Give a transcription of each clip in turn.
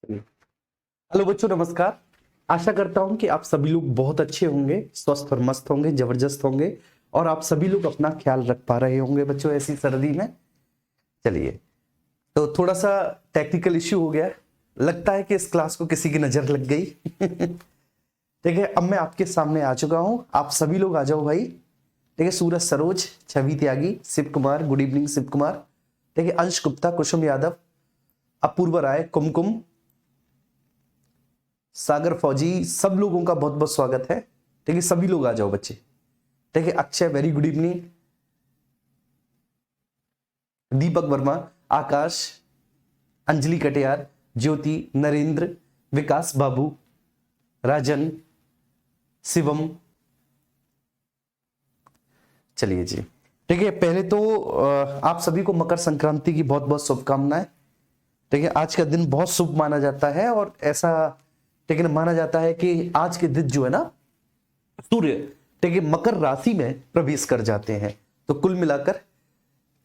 Hello बच्चों, नमस्कार। आशा करता हूं कि आप सभी लोग बहुत अच्छे होंगे, स्वस्थ और मस्त होंगे, जबरदस्त होंगे और आप सभी लोग अपना ख्याल रख पा रहे होंगे बच्चों ऐसी सर्दी में। चलिए, तो थोड़ा सा टेक्निकल इश्यू हो गया, लगता है कि इस क्लास को किसी की नजर लग गई। ठीक है, अब मैं आपके सामने आ चुका हूं, आप सभी लोग आ जाओ भाई। ठीक है, सूरज सरोज, छवि त्यागी, शिव कुमार, गुड इवनिंग शिव कुमार। ठीक है, अंश गुप्ता, कुसुम यादव, अपूर्व राय, कुमकुम, सागर फौजी, सब लोगों का बहुत बहुत स्वागत है। ठीक है, सभी लोग आ जाओ बच्चे। ठीक है, Akshay very good evening, Deepak Verma, आकाश, अंजलि कटियार, ज्योति, नरेंद्र, विकास बाबू, राजन, शिवम। चलिए जी, ठीक है, पहले तो आप सभी को मकर संक्रांति की बहुत बहुत शुभकामनाएं। ठीक है, आज का दिन बहुत शुभ माना जाता है और ऐसा ठीक है माना जाता है कि आज के दिन जो है ना, सूर्य ठीक है मकर राशि में प्रवेश कर जाते हैं। तो कुल मिलाकर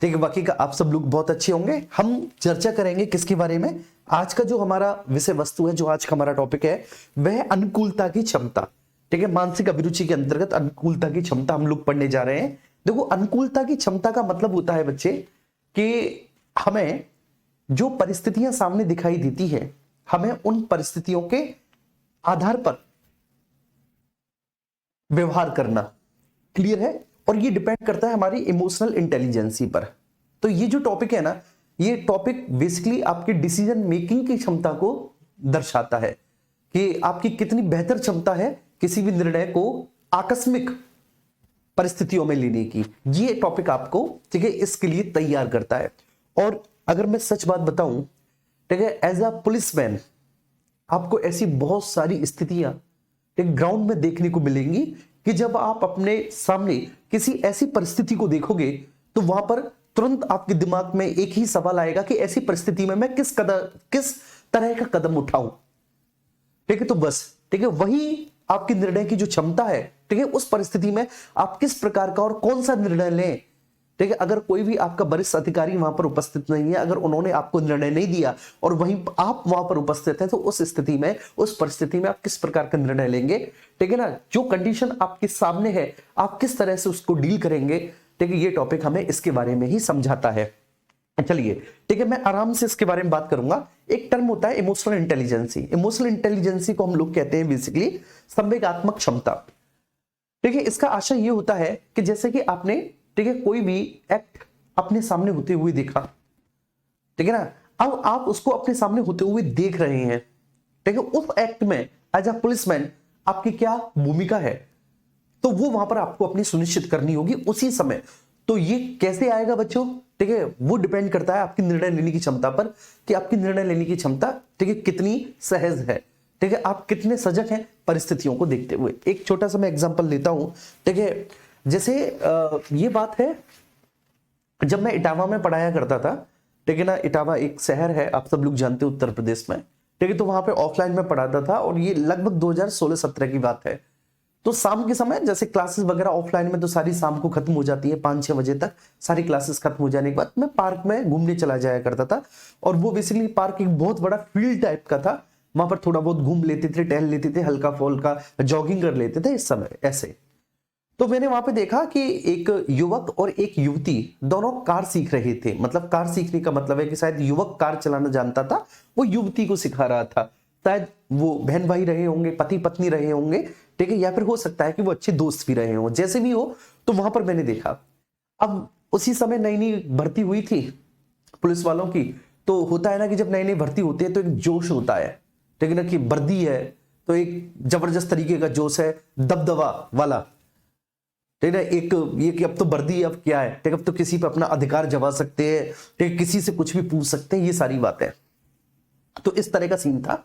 ठीक है, बाकी का आप सब लोग बहुत अच्छे होंगे। हम चर्चा करेंगे किसके बारे में। आज का जो हमारा विषय वस्तु है, जो आज का हमारा टॉपिक है, वह अनुकूलता की क्षमता। ठीक है, मानसिक अभिरुचि के अंतर्गत अनुकूलता की क्षमता हम लोग पढ़ने जा रहे हैं। देखो, अनुकूलता की क्षमता का मतलब होता है बच्चे कि हमें जो परिस्थितियां सामने दिखाई देती है, हमें उन परिस्थितियों के आधार पर व्यवहार करना। क्लियर है? और ये डिपेंड करता है हमारी इमोशनल इंटेलिजेंसी पर। तो ये जो टॉपिक है ना, ये टॉपिक बेसिकली आपकी डिसीजन मेकिंग की क्षमता को दर्शाता है कि आपकी कितनी बेहतर क्षमता है किसी भी निर्णय को आकस्मिक परिस्थितियों में लेने की। ये टॉपिक आपको ठीक है इसके लिए तैयार करता है। और अगर मैं सच बात बताऊं, ठीक है, एज अ पुलिसमैन आपको ऐसी बहुत सारी स्थितियां एक ग्राउंड में देखने को मिलेंगी कि जब आप अपने सामने किसी ऐसी परिस्थिति को देखोगे तो वहां पर तुरंत आपके दिमाग में एक ही सवाल आएगा कि ऐसी परिस्थिति में मैं किस तरह का कदम उठाऊं। ठीक है, तो बस ठीक है, वही आपकी निर्णय की जो क्षमता है, ठीक है, उस परिस्थिति में आप किस प्रकार का और कौन सा निर्णय लें। ठीक है, अगर कोई भी आपका वरिष्ठ अधिकारी वहां पर उपस्थित नहीं है, अगर उन्होंने आपको निर्णय नहीं दिया और वहीं आप वहां पर उपस्थित हैं, तो उस स्थिति में, उस परिस्थिति में आप किस प्रकार का निर्णय लेंगे। ठीक है ना, जो कंडीशन आपके सामने है, आप किस तरह से उसको डील करेंगे। ठीक है, ये टॉपिक हमें इसके बारे में ही समझाता है। चलिए, ठीक है, मैं आराम से इसके बारे में बात करूंगा। एक टर्म होता है इमोशनल इंटेलिजेंसी। इमोशनल इंटेलिजेंसी को हम लोग कहते हैं बेसिकली संवेगात्मक क्षमता। ठीक है, इसका आशय ये होता है कि जैसे कि आपने ठीक है कोई भी एक्ट अपने सामने होते हुए देखा, ठीक है ना, अब आप उसको अपने सामने होते हुए देख रहे हैं। ठीक है, उस एक्ट में एज अ पुलिसमैन आपकी क्या भूमिका है, तो वो वहां पर आपको अपनी सुनिश्चित करनी होगी उसी समय। तो ये कैसे आएगा बच्चों, ठीक है, वो डिपेंड करता है आपकी निर्णय लेने की क्षमता पर कि आपकी निर्णय लेने की क्षमता ठीक है कितनी सहज है। ठीक है, आप कितने सजग हैं परिस्थितियों को देखते हुए। एक छोटा सा मैं एग्जांपल लेता हूं। ठीक है, जैसे ये बात है, जब मैं इटावा में पढ़ाया करता था, ठीक है ना, इटावा एक शहर है, आप सब लोग जानते हो, उत्तर प्रदेश में। ठीक है, तो वहां पे ऑफलाइन में पढ़ाता था और ये लगभग 2016-17 की बात है। तो शाम के समय जैसे क्लासेस वगैरह ऑफलाइन में तो सारी शाम को खत्म हो जाती है, 5-6 बजे तक सारी क्लासेस खत्म हो जाने के बाद मैं पार्क में घूमने चला जाया करता था। और वो बेसिकली पार्क एक बहुत बड़ा फील्ड टाइप का था, वहां पर थोड़ा बहुत घूम लेते थे, टहल लेते थे, हल्का फुल्का जॉगिंग कर लेते थे इस समय ऐसे। तो मैंने वहां पे देखा कि एक युवक और एक युवती दोनों कार सीख रहे थे। मतलब कार सीखने का मतलब है कि शायद युवक कार चलाना जानता था, वो युवती को सिखा रहा था। शायद वो बहन भाई रहे होंगे, पति पत्नी रहे होंगे, ठीक है, या फिर हो सकता है कि वो अच्छे दोस्त भी रहे हों, जैसे भी हो। तो वहां पर मैंने देखा, अब उसी समय नई नई भर्ती हुई थी पुलिस वालों की। तो होता है ना कि जब नई नई भर्ती होती है तो एक जोश होता है, ठीक है ना, कि वर्दी है तो एक जबरदस्त तरीके का जोश है, दबदबा वाला। ठीक है, एक ये कि अब तो वर्दी, अब क्या है, ठीक, अब तो किसी पे अपना अधिकार जमा सकते हैं, ठीक, किसी से कुछ भी पूछ सकते हैं, ये सारी बातें। तो इस तरह का सीन था।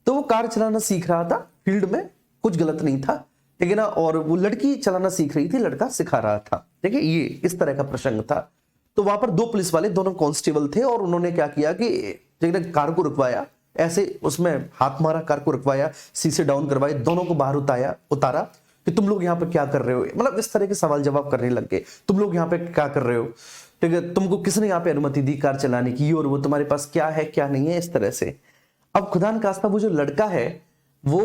तो वो कार चलाना सीख रहा था फील्ड में, कुछ गलत नहीं था, ठीक है ना, और वो लड़की चलाना सीख रही थी, लड़का सिखा रहा था। ठीक है, ये इस तरह का प्रसंग था। तो वहां पर दो पुलिस वाले, दोनों कांस्टेबल थे, और उन्होंने क्या किया कि ठीक है कार को रुकवाया, ऐसे उसमें हाथ मारा, कार को रुकवाया, शीशे डाउन करवाए, दोनों को बाहर उतारा कि तुम लोग यहाँ पे क्या कर रहे हो। मतलब इस तरह के सवाल जवाब करने लग गए, तुम लोग यहाँ पे क्या कर रहे हो, ठीक है, तुमको किसने यहाँ पे अनुमति दी कार चलाने की, और वो तुम्हारे पास क्या है क्या नहीं है, इस तरह से। अब खुदा न खास्ता वो जो लड़का है वो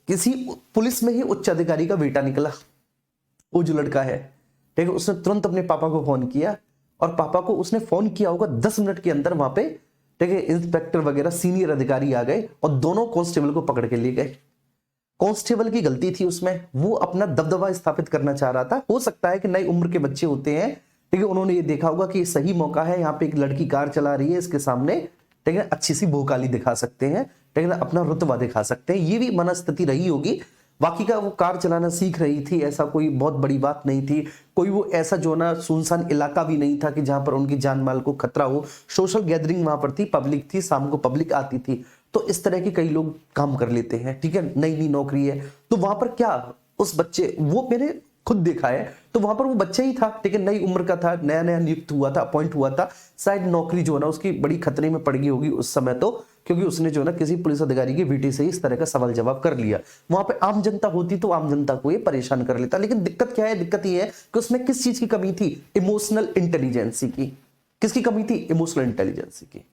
किसी पुलिस में ही उच्च अधिकारी का बेटा निकला। वो जो लड़का है, ठीक है, उसने तुरंत अपने पापा को फोन किया और पापा को उसने फोन किया होगा 10 मिनट के अंदर वहां पे, ठीक है, इंस्पेक्टर वगैरह सीनियर अधिकारी आ गए और दोनों कांस्टेबल को पकड़ के ले गए। कांस्टेबल की गलती थी उसमें, वो अपना दबदबा स्थापित करना चाह रहा था। हो सकता है कि नई उम्र के बच्चे होते हैं, ठीक है, उन्होंने ये देखा होगा कि सही मौका है, यहाँ पे एक लड़की कार चला रही है, इसके सामने, ठीक है, अच्छी सी भोकाली दिखा सकते हैं, ठीक है, अपना रुतबा दिखा सकते हैं। ये भी मनस्थिति रही होगी। बाकी का वो कार चलाना सीख रही थी, ऐसा कोई बहुत बड़ी बात नहीं थी। कोई वो ऐसा जो ना सुनसान इलाका भी नहीं था कि जहां पर उनकी जान माल को खतरा हो। सोशल गैदरिंग वहां पर थी, पब्लिक थी, शाम को पब्लिक आती थी। तो इस तरह के कई लोग काम कर लेते हैं, ठीक है, नई नई नौकरी है। तो वहां पर क्या उस बच्चे, वो मैंने खुद देखा है, तो वहां पर वो बच्चा ही था, ठीक है, नई उम्र का था, नया नया नियुक्त हुआ था, अपॉइंट हुआ था। शायद नौकरी जो है ना उसकी बड़ी खतरे में पड़ गई होगी उस समय, तो क्योंकि उसने जो है ना किसी पुलिस अधिकारी की बेटी से इस तरह का सवाल जवाब कर लिया। वहां पे आम जनता होती तो आम जनता को ये परेशान कर लेता। लेकिन दिक्कत क्या है, दिक्कत ये है कि उसमें किस चीज की कमी थी, इमोशनल इंटेलिजेंसी की। किसकी कमी थी, इमोशनल इंटेलिजेंसी की।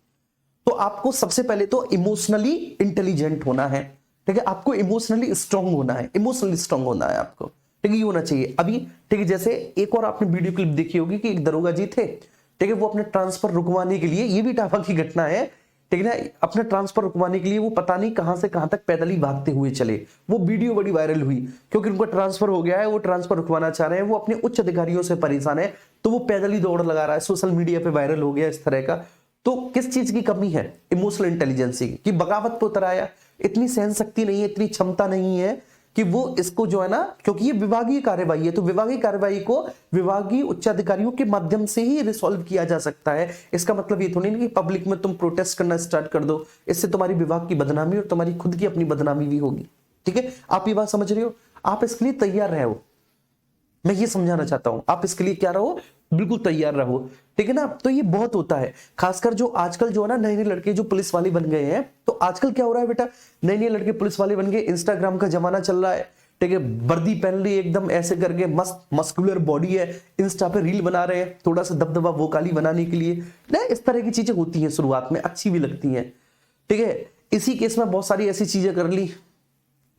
तो आपको सबसे पहले तो इमोशनली इंटेलिजेंट होना है, ठीक है, आपको इमोशनली स्ट्रांग होना है, इमोशनली स्ट्रांग होना है आपको, ठीक है, ये होना चाहिए। अभी ठीक है, जैसे एक और आपने वीडियो क्लिप देखी होगी कि एक दरोगा जी थे, ठीक है, वो अपने ट्रांसफर रुकवाने के लिए, ये भी टाफा की घटना है, ठीक है ना, अपने ट्रांसफर रुकवाने के लिए वो पता नहीं कहां से कहां तक पैदल ही भागते हुए चले। वो वीडियो बड़ी वायरल हुई क्योंकि उनका ट्रांसफर हो गया है, वो ट्रांसफर रुकवाना चाह रहे हैं, वो अपने उच्च अधिकारियों से परेशान है, तो वो पैदल ही दौड़ लगा रहा है। सोशल मीडिया पे वायरल हो गया इस तरह का। तो किस चीज की कमी है, इमोशनल इंटेलिजेंसी की, कि बगावत पे उतर आया, इतनी सहन शक्ति नहीं है, इतनी क्षमता नहीं है कि वो इसको जो है ना, क्योंकि ये विभागीय कार्यवाही है, तो विभागीय कार्यवाही को विभागीय उच्चाधिकारियों के माध्यम से ही रिसॉल्व किया जा सकता है। इसका मतलब ये थोड़ी नहीं कि पब्लिक में तुम प्रोटेस्ट करना स्टार्ट कर दो, इससे तुम्हारी विभाग की बदनामी और तुम्हारी खुद की अपनी बदनामी भी होगी। ठीक है, आप ये बात समझ रहे हो, आप इसके लिए तैयार रहो, मैं ये समझाना चाहता हूं, आप इसके लिए क्या रहो, बिल्कुल तैयार रहो, ठीक है ना। तो ये बहुत होता है, खासकर जो आजकल जो है ना नए नए लड़के जो पुलिस वाले बन गए हैं। तो आजकल क्या हो रहा है बेटा, नए नए लड़के पुलिस वाले बन गए, इंस्टाग्राम का जमाना चल रहा है, ठीक है, वर्दी पहन ली एकदम ऐसे करके, मस्त मस्कुलर बॉडी है, इंस्टा पे रील बना रहे हैं थोड़ा सा दबदबा वोकाली बनाने के लिए ना। इस तरह की चीजें होती हैं, शुरुआत में अच्छी भी लगती हैं, ठीक है। इसी केस में बहुत सारी ऐसी चीजें कर ली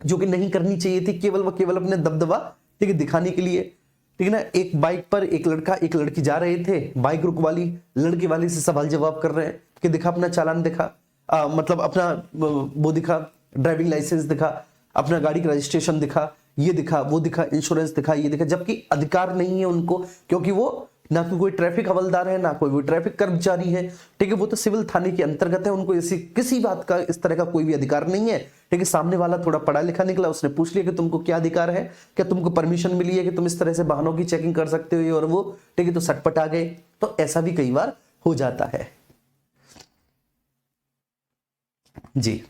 जो कि नहीं करनी चाहिए थी, केवल व केवल अपने दबदबा, ठीक है, दिखाने के लिए, ठीक है ना। एक बाइक पर एक लड़का एक लड़की जा रहे थे, बाइक रुकवा ली, लड़के वाले से सवाल जवाब कर रहे हैं कि दिखा अपना चालान, दिखा मतलब अपना वो दिखा, ड्राइविंग लाइसेंस दिखा, अपना गाड़ी का रजिस्ट्रेशन दिखा, ये दिखा, वो दिखा, इंश्योरेंस दिखा, ये दिखा, जबकि अधिकार नहीं है उनको, क्योंकि वो ना कोई ट्रैफिक हवलदार है, ना कोई ट्रैफिक कर्मचारी है, ठीक है, वो तो सिविल थाने के अंतर्गत है, उनको इसी किसी बात का इस तरह का कोई भी अधिकार नहीं है, ठीक है। सामने वाला थोड़ा पढ़ा लिखा निकला, उसने पूछ लिया कि तुमको क्या अधिकार है, क्या तुमको परमिशन मिली है कि तुम इस तरह से वाहनों की चेकिंग कर सकते हो, और वो, ठीक है, तो सटपट आ गए। तो ऐसा भी कई बार हो जाता है जी,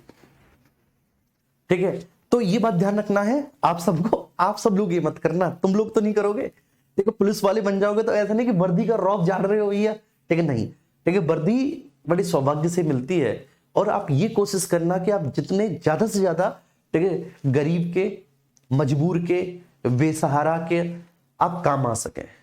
ठीक है। तो ये बात ध्यान रखना है आप सबको, आप सब लोग ये मत करना, तुम लोग तो नहीं करोगे, देखो पुलिस वाले बन जाओगे तो ऐसा नहीं कि वर्दी का रौब झाड़ रहे हो भैया, ठीक है, नहीं, ठीक है, वर्दी बड़ी सौभाग्य से मिलती है। और आप ये कोशिश करना कि आप जितने ज्यादा से ज्यादा, ठीक है, गरीब के, मजबूर के, बेसहारा के आप काम आ सके।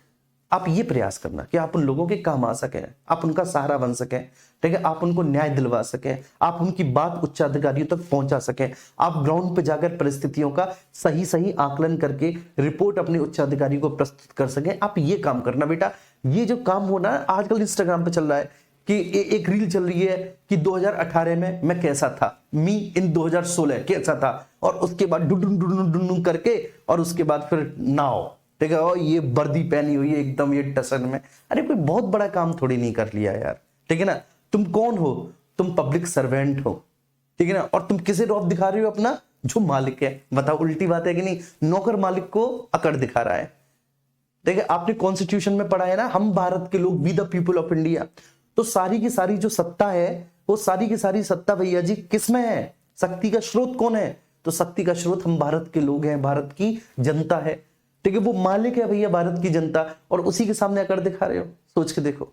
आप ये प्रयास करना कि आप उन लोगों के काम आ सके, आप उनका सहारा बन सके, ठीक है, आप उनको न्याय दिलवा सके, आप उनकी बात उच्च अधिकारियों तक पहुंचा सके, आप ग्राउंड पे जाकर परिस्थितियों का सही सही आकलन करके रिपोर्ट अपने उच्च अधिकारी को प्रस्तुत कर सके। आप ये काम करना बेटा। ये जो काम होना आजकल इंस्टाग्राम पे चल रहा है कि एक रील चल रही है कि 2018 में मैं कैसा था, मी इन 2016 कैसा था, और उसके बाद डुडुन डुडुन डुडुन करके, और उसके बाद फिर नाउ, ठीक है, और ये वर्दी पहनी हुई है एकदम ये टसन में। अरे कोई बहुत बड़ा काम थोड़ी नहीं कर लिया यार, ठीक है ना। तुम कौन हो, तुम पब्लिक सर्वेंट हो, ठीक है ना, और तुम किसे रौब दिखा रहे हो, अपना जो मालिक है। बताओ उल्टी बात है कि नहीं, नौकर मालिक को अकड़ दिखा रहा है, ठीक है। आपने कॉन्स्टिट्यूशन में पढ़ा है ना, हम भारत के लोग, we the people of India. तो सारी की सारी जो सत्ता है, वो सारी की सारी सत्ता भैया जी किसमें है, शक्ति का स्रोत कौन है, तो शक्ति का स्रोत हम भारत के लोग हैं, भारत की जनता है, ठीक है, वो मालिक है भैया भारत की जनता, और उसी के सामने अकड़ दिखा रहे हो, सोच के देखो।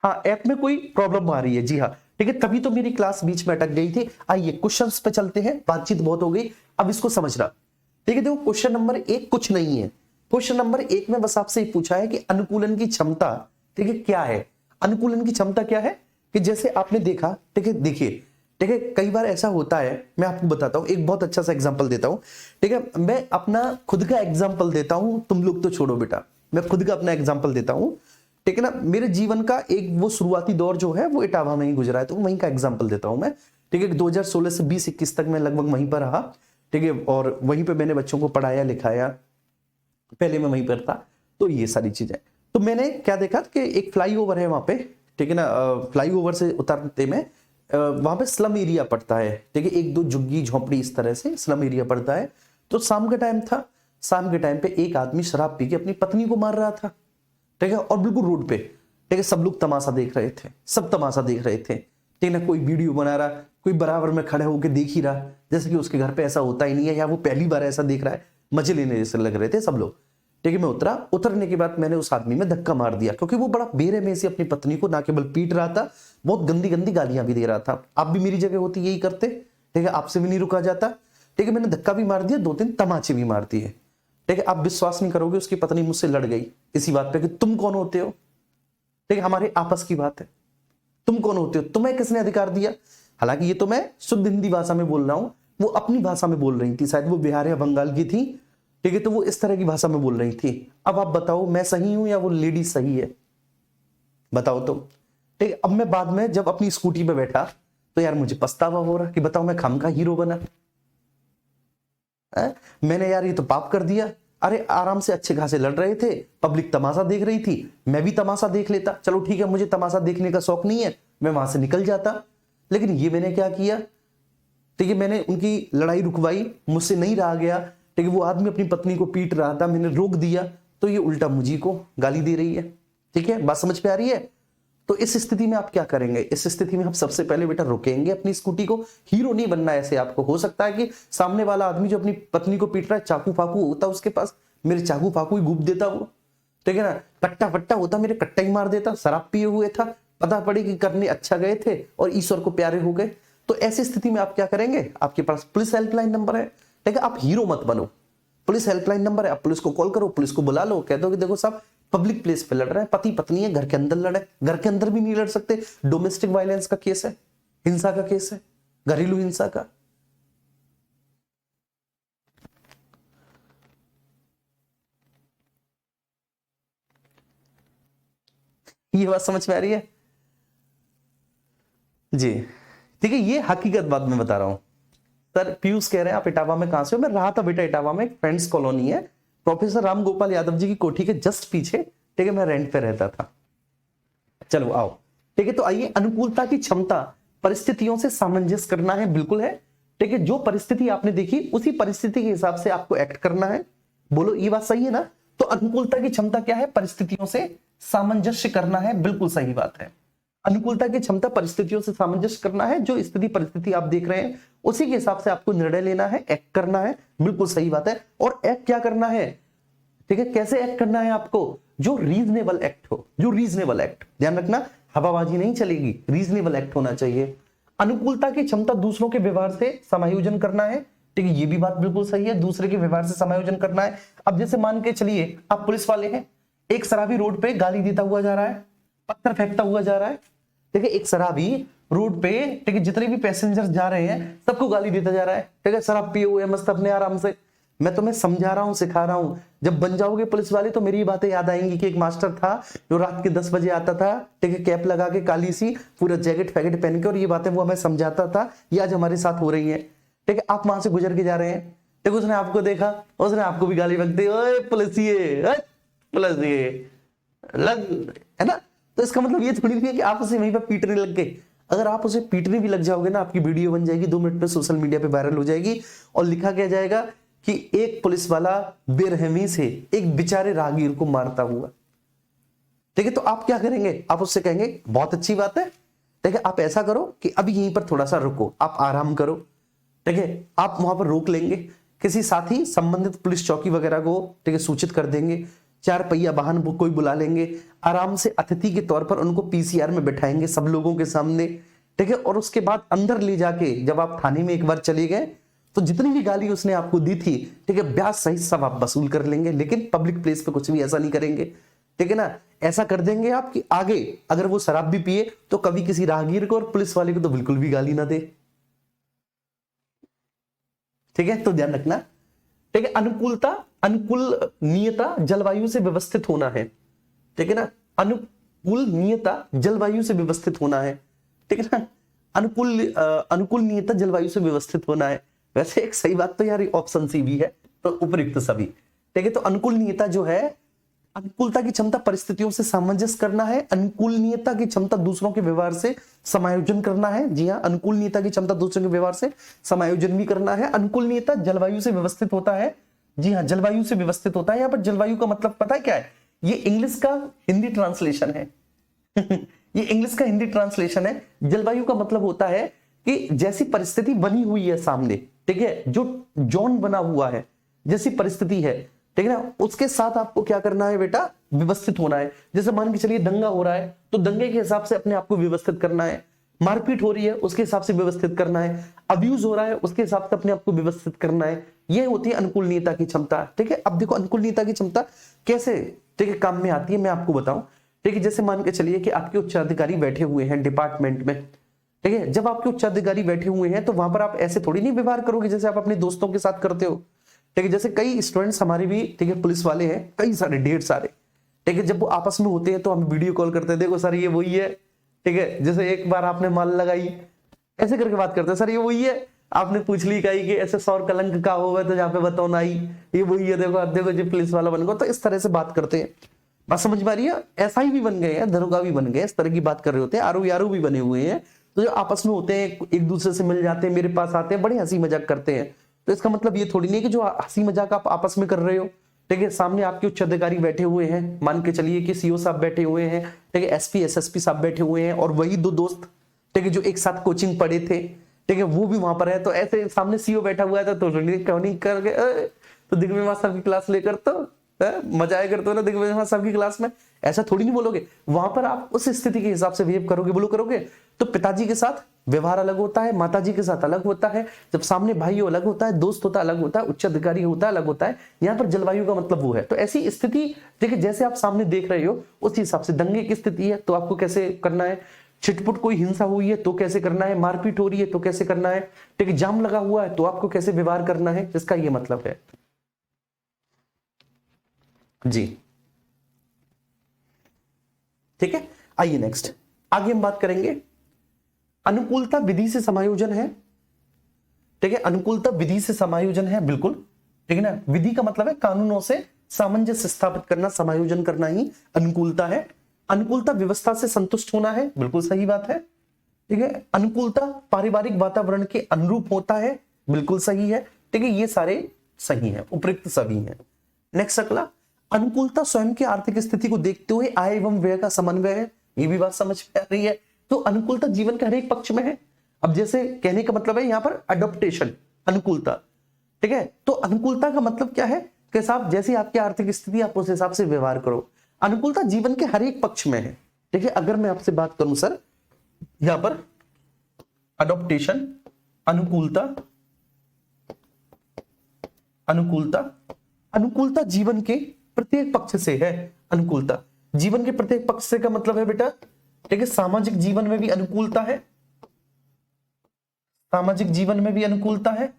हाँ, ऐप में कोई प्रॉब्लम आ रही है, जी हाँ, ठीक है, तभी तो मेरी क्लास बीच में अटक गई थी। आइए क्वेश्चंस पे चलते हैं, बातचीत बहुत हो गई, अब इसको समझना, ठीक है। देखो क्वेश्चन नंबर 1 कुछ नहीं है, क्वेश्चन नंबर 1 में बस आपसे पूछा है कि अनुकूलन की क्षमता, ठीक है, क्या है। अनुकूलन की क्षमता क्या है कि जैसे आपने देखा, ठीक है, देखिए, ठीक है, कई बार ऐसा होता है, मैं आपको बताता हूं, एक बहुत अच्छा सा एग्जांपल देता हूं, ठीक है, मैं अपना खुद का एग्जांपल देता हूं, तुम लोग तो छोड़ो बेटा, मैं खुद का अपना एग्जांपल देता हूं, ठीक है ना। मेरे जीवन का एक वो शुरुआती दौर जो है वो इटावा में ही गुजरा है, तो वहीं का एग्जांपल देता हूं मैं, ठीक है। 2016 से 20-21 तक मैं लगभग वहीं पर रहा, ठीक है, और वहीं पे मैंने बच्चों को पढ़ाया लिखाया, पहले मैं वहीं पर था। तो ये सारी चीजें, तो मैंने क्या देखा कि एक फ्लाईओवर है वहां पे, ठीक है ना, फ्लाईओवर से उतरते में वहां पे स्लम एरिया पड़ता है, ठीक है, एक दो झुग्गी झोंपड़ी इस तरह से स्लम एरिया पड़ता है। तो शाम का टाइम था, शाम के टाइम पे एक आदमी शराब पी के अपनी पत्नी को मार रहा था, ठीक है, और बिल्कुल रोड पे, ठीक है, सब लोग तमाशा देख रहे थे, सब तमाशा देख रहे थे, ठीक है ना। कोई वीडियो बना रहा, कोई बराबर में खड़े होकर देख ही रहा, जैसे कि उसके घर पे ऐसा होता ही नहीं है, या वो पहली बार ऐसा देख रहा है, मजे लेने जैसे लग रहे थे सब लोग, ठीक है। मैं उतरा, उतरने के बाद मैंने उस आदमी में धक्का मार दिया, क्योंकि वो बड़ा बेरहमी से अपनी पत्नी को ना केवल पीट रहा था, बहुत गंदी गंदी गालियां भी दे रहा था। आप भी मेरी जगह होती यही करते, ठीक है, आपसे भी नहीं रुका जाता, ठीक है। मैंने धक्का भी मार दिया, 2-3 तमाचे भी मार दिए, ठीक है। आप विश्वास नहीं करोगे, उसकी पत्नी मुझसे लड़ गई इसी बात पे कि तुम कौन होते हो, ठीक है, हमारे आपस की बात है, तुम कौन होते हो, तुम्हें किसने अधिकार दिया। हालांकि ये तो मैं शुद्ध हिंदी भाषा में बोल रहा हूं, वो अपनी भाषा में बोल रही थी, शायद वो बिहार या बंगाल की थी, ठीक है, तो वो इस तरह की भाषा में बोल रही थी। अब आप बताओ, मैं सही हूं या वो लेडी सही है, बताओ तो, ठीक है। अब मैं बाद में जब अपनी स्कूटी पे बैठा तो यार मुझे पछतावा हो रहा कि बताओ मैं खामखा हीरो बना, मैंने यार ये तो पाप कर दिया। अरे आराम से अच्छे खासे लड़ रहे थे, पब्लिक तमाशा देख रही थी, मैं भी तमाशा देख लेता, चलो ठीक है, मुझे तमाशा देखने का शौक नहीं है, मैं वहां से निकल जाता। लेकिन ये मैंने क्या किया, ठीक है, मैंने उनकी लड़ाई रुकवाई, मुझसे नहीं रहा गया, ठीक है। वो आदमी अपनी पत्नी को पीट रहा था, मैंने रोक दिया, तो ये उल्टा मुझे को गाली दे रही है, ठीक है, बात समझ पे आ रही है। तो इस स्थिति में आप क्या करेंगे, इस स्थिति में हम सबसे पहले बेटा रुकेंगे अपनी स्कूटी को। हीरो नहीं बनना है ऐसे आपको, हो सकता है कि सामने वाला आदमी जो अपनी पत्नी को पीट रहा है, चाकू फाकू होता उसके पास, मेरे चाकू फाकू ही घूप देता वो, ठीक है ना, कट्टा फट्टा होता, मेरे कट्टा ही मार देता, शराब पिए हुए था, पता पड़ी कि करने अच्छा गए थे और ईश्वर को प्यारे हो गए। तो ऐसी स्थिति में आप क्या करेंगे, आपके पास पुलिस हेल्पलाइन नंबर है, ठीक है, आप हीरो मत बनो, पुलिस हेल्पलाइन नंबर है, आप पुलिस को कॉल करो, पुलिस को बुला लो, कह दो कि देखो साहब पब्लिक प्लेस पे लड़ रहे हैं, पति पत्नी है, घर के अंदर लड़े, घर के अंदर भी नहीं लड़ सकते, डोमेस्टिक वायलेंस का केस है, हिंसा का केस है, घरेलू हिंसा का। ये बात समझ में आ रही है जी, ठीक है। ये हकीकत बात मैं बता रहा हूं। सर पीयूष कह रहे हैं आप इटावा में कहां से हो, मैं रहा था बेटा इटावा में, एक फ्रेंड्स कॉलोनी है, प्रोफेसर राम गोपाल यादव जी की कोठी के जस्ट पीछे, ठीक है, मैं रेंट पे रहता था। चलो आओ, ठीक है, तो आइए, अनुकूलता की क्षमता परिस्थितियों से सामंजस्य करना है, बिल्कुल है, ठीक है। जो परिस्थिति आपने देखी उसी परिस्थिति के हिसाब से आपको एक्ट करना है, बोलो ये बात सही है ना। तो अनुकूलता की क्षमता क्या है, परिस्थितियों से सामंजस्य करना है, बिल्कुल सही बात है। अनुकूलता की क्षमता परिस्थितियों से सामंजस्य करना है, जो स्थिति परिस्थिति आप देख रहे हैं उसी के हिसाब से आपको निर्णय लेना है, एक्ट करना है, बिल्कुल सही बात है। और एक्ट क्या करना है, ठीक है, कैसे एक्ट करना है आपको, जो रीजनेबल एक्ट हो, जो रीजनेबल एक्ट, ध्यान रखना, हवाबाजी नहीं चलेगी, रीजनेबल एक्ट होना चाहिए। अनुकूलता की क्षमता दूसरों के व्यवहार से समायोजन करना है, ठीक है, ये भी बात बिल्कुल सही है, दूसरे के व्यवहार से समायोजन करना है। अब जैसे मान के चलिए आप पुलिस वाले हैं, एक शराबी रोड पे गाली देता हुआ जा रहा है, पत्थर फेंकता हुआ जा रहा है, ठीक है, एक शराबी रोड पे, ठीक है, जितने भी पैसेंजर्स जा रहे हैं सबको गाली देता जा रहा है, ठीक है, शराब पिए हुए मस्त अपने आराम से। मैं तुम्हें समझा रहा हूं, सिखा रहा हूं, जब बन जाओगे पुलिस वाले तो मेरी बातें याद आएंगी कि एक मास्टर था जो रात के 10 बजे आता था, ठीक है, कैप लगा के काली सी, पूरा जैकेट फैकेट पहन के, और ये बातें वो हमें समझाता था, ये आज हमारे साथ हो रही है, ठीक है। आप वहां से गुजर के जा रहे हैं, ठीक, उसने आपको देखा, उसने आपको भी गाली बक दी, ओए पुलिसिए, पुलिसिए लग, है ना। तो इसका मतलब ये थोड़ी नहीं है कि आप उसे वहीं पर पीटने लग गए। अगर आप उसे पीटने भी लग जाओगे ना, आपकी वीडियो बन जाएगी, 2 मिनट में सोशल मीडिया पे वायरल हो जाएगी, और लिखा क्या जाएगा कि एक पुलिस वाला बेरहमी से एक बेचारे राहगीर को मारता हुआ, ठीक है। तो आप क्या करेंगे, आप उससे कहेंगे बहुत अच्छी बात है, ठीक है, आप ऐसा करो कि अभी यहीं पर थोड़ा सा रुको, आप आराम करो, ठीक है, आप वहां पर रोक लेंगे, किसी साथी संबंधित पुलिस चौकी वगैरह को, ठीक है, सूचित कर देंगे, 4 पहिया वाहन कोई बुला लेंगे, आराम से अतिथि के तौर पर उनको पीसीआर में बैठाएंगे सब लोगों के सामने, ठीक है। और उसके बाद अंदर ले जाके जब आप थाने में एक बार चले गए तो जितनी भी गाली उसने आपको दी थी, ठीक है, ब्याज सहित सब आप वसूल कर लेंगे, लेकिन पब्लिक प्लेस पे कुछ भी ऐसा नहीं करेंगे, ठीक है ना। ऐसा कर देंगे आप कि आगे अगर वो शराब भी पिए तो कभी किसी राहगीर को और पुलिस वाले को तो बिल्कुल भी गाली ना दे, ठीक है। तो ध्यान रखना, ठीक है। अनुकूलता, अनुकूलनीयता जलवायु से व्यवस्थित होना है, ठीक है ना। अनुकूलनीयता जलवायु से व्यवस्थित होना है, ठीक है ना। अनुकूलनीयता जलवायु से व्यवस्थित होना है। वैसे एक सही बात तो यार ऑप्शन सी भी है, तो उपयुक्त सभी, ठीक है। तो अनुकूलनीयता जो है, अनुकूलता की क्षमता परिस्थितियों से सामंजस्य करना है। अनुकूलनीयता की क्षमता दूसरों के व्यवहार से समायोजन करना है। जी हाँ, अनुकूलनीयता की क्षमता दूसरों के व्यवहार से समायोजन भी करना है। अनुकूलनीयता जलवायु से व्यवस्थित होता है। जी हाँ, जलवायु से व्यवस्थित होता है। यहाँ पर जलवायु का मतलब पता है क्या है? ये इंग्लिश का हिंदी ट्रांसलेशन है। ये इंग्लिश का हिंदी ट्रांसलेशन है। जलवायु का मतलब होता है कि जैसी परिस्थिति बनी हुई है सामने, ठीक है, जो जोन बना हुआ है, जैसी परिस्थिति है, ठीक है ना, उसके साथ आपको क्या करना है बेटा? व्यवस्थित होना है। जैसे मान के चलिए दंगा हो रहा है, तो दंगे के हिसाब से अपने आप को व्यवस्थित करना है। मारपीट हो रही है, उसके हिसाब से व्यवस्थित करना है। अब्यूज हो रहा है, उसके हिसाब से अपने आप को व्यवस्थित करना है। ये होती है अनुकूलनीयता की क्षमता, ठीक है। अब देखो अनुकूलनीयता की क्षमता कैसे, ठीक है, काम में आती है, मैं आपको बताऊं, ठीक है। जैसे मान के चलिए कि आपके उच्चाधिकारी बैठे हुए हैं डिपार्टमेंट में, ठीक है। जब आपके उच्चाधिकारी बैठे हुए हैं तो वहां पर आप ऐसे थोड़ी नहीं व्यवहार करोगे जैसे आप अपने दोस्तों के साथ करते हो, ठीक है। जैसे कई स्टूडेंट्स हमारे भी, ठीक है, पुलिस वाले हैं, कई सारे, ढेर सारे, ठीक है। जब वो आपस में होते हैं तो हम वीडियो कॉल करते हैं, देखो सर ये वही है, ठीक है। जैसे एक बार आपने माल लगाई, ऐसे करके बात करते हैं, सर ये वही है। आपने पूछ ली कहीं कि ऐसे सौर कलंक का होगा तो जहाँ पे बताओ ना, ये वही है, देखो देखो जी पुलिस वाला बन गया। तो इस तरह से बात करते हैं। बात समझ में आ रही है? ऐसा ही भी बन गए हैं, दरोगा भी बन गए, इस तरह की बात कर रहे होते हैं। आरू यारू भी बने हुए हैं। तो जो आपस में होते हैं, एक दूसरे से मिल जाते हैं, मेरे पास आते हैं, बड़े हंसी मजाक करते हैं। तो इसका मतलब ये थोड़ी नहीं कि जो हंसी मजाक आप आपस में कर रहे हो, ठीक है, सामने आपके उच्च अधिकारी बैठे हुए हैं, मान के चलिए कि सीओ साहब बैठे हुए हैं, ठीक है, एसपी एसएसपी साहब बैठे हुए हैं, और वही दो दोस्त, ठीक है, जो एक साथ कोचिंग पढ़े थे, ठीक है, वो भी वहां पर है। तो ऐसे सामने सीओ बैठा हुआ है तो करके तो दिग्विजय साहब की क्लास लेकर तो मजा आया करते हो ना दिग्विजय साहब की क्लास में, ऐसा थोड़ी नहीं बोलोगे। वहां पर आप उस स्थिति के हिसाब से बिहेव करोगे, बोलो करोगे। तो पिताजी के साथ व्यवहार अलग होता है, माताजी के साथ अलग होता है, जब सामने भाई अलग होता है, दोस्त होता अलग होता है, उच्च अधिकारी होता अलग होता है। यहाँ पर जलवायु का मतलब वो है। तो ऐसी स्थिति, देखिए जैसे आप सामने देख रहे हो उस हिसाब से, दंगे की स्थिति है तो आपको कैसे करना है, छिटपुट कोई हिंसा हुई है तो कैसे करना है, मारपीट हो रही है तो कैसे करना है, ठीक है, जाम लगा हुआ है तो आपको कैसे व्यवहार करना है, इसका ये मतलब है जी, ठीक है। आइए नेक्स्ट, आगे हम बात करेंगे अनुकूलता विधि से समायोजन है, ठीक है। अनुकूलता विधि से समायोजन है, बिल्कुल, ठीक है ना। विधि का मतलब है कानूनों से सामंजस्य स्थापित करना, समायोजन करना ही अनुकूलता है। अनुकूलता व्यवस्था से संतुष्ट होना है, बिल्कुल सही बात है, ठीक है। अनुकूलता पारिवारिक वातावरण के अनुरूप होता है, बिल्कुल सही है, ठीक है। ये सारे सही हैं, उपयुक्त सभी हैं। नेक्स्ट अगला, अनुकूलता स्वयं की आर्थिक स्थिति को देखते हुए आय एवं व्यय का समन्वय है, ये भी बात समझ में आ रही है। तो अनुकूलता जीवन के हर एक पक्ष में है। अब जैसे कहने का मतलब है यहाँ पर अडॉप्टेशन, अनुकूलता, ठीक है। तो अनुकूलता का मतलब क्या है कि साहब जैसी आपकी आर्थिक स्थिति आप उस हिसाब से व्यवहार करो। अनुकूलता जीवन के हर एक पक्ष में है, ठीक है। अगर मैं आपसे बात करूं सर, यहां पर अडॉप्टेशन, अनुकूलता, अनुकूलता, अनुकूलता जीवन के प्रत्येक पक्ष से है। अनुकूलता जीवन के प्रत्येक पक्ष से का मतलब है बेटा, ठीक है, सामाजिक जीवन में भी अनुकूलता है, सामाजिक जीवन में भी अनुकूलता है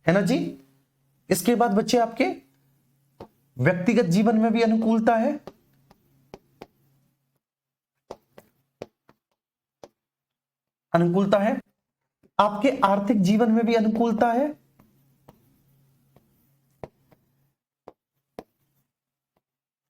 ना जी। इसके बाद बच्चे आपके व्यक्तिगत जीवन में भी अनुकूलता है, अनुकूलता है। आपके आर्थिक जीवन में भी अनुकूलता है,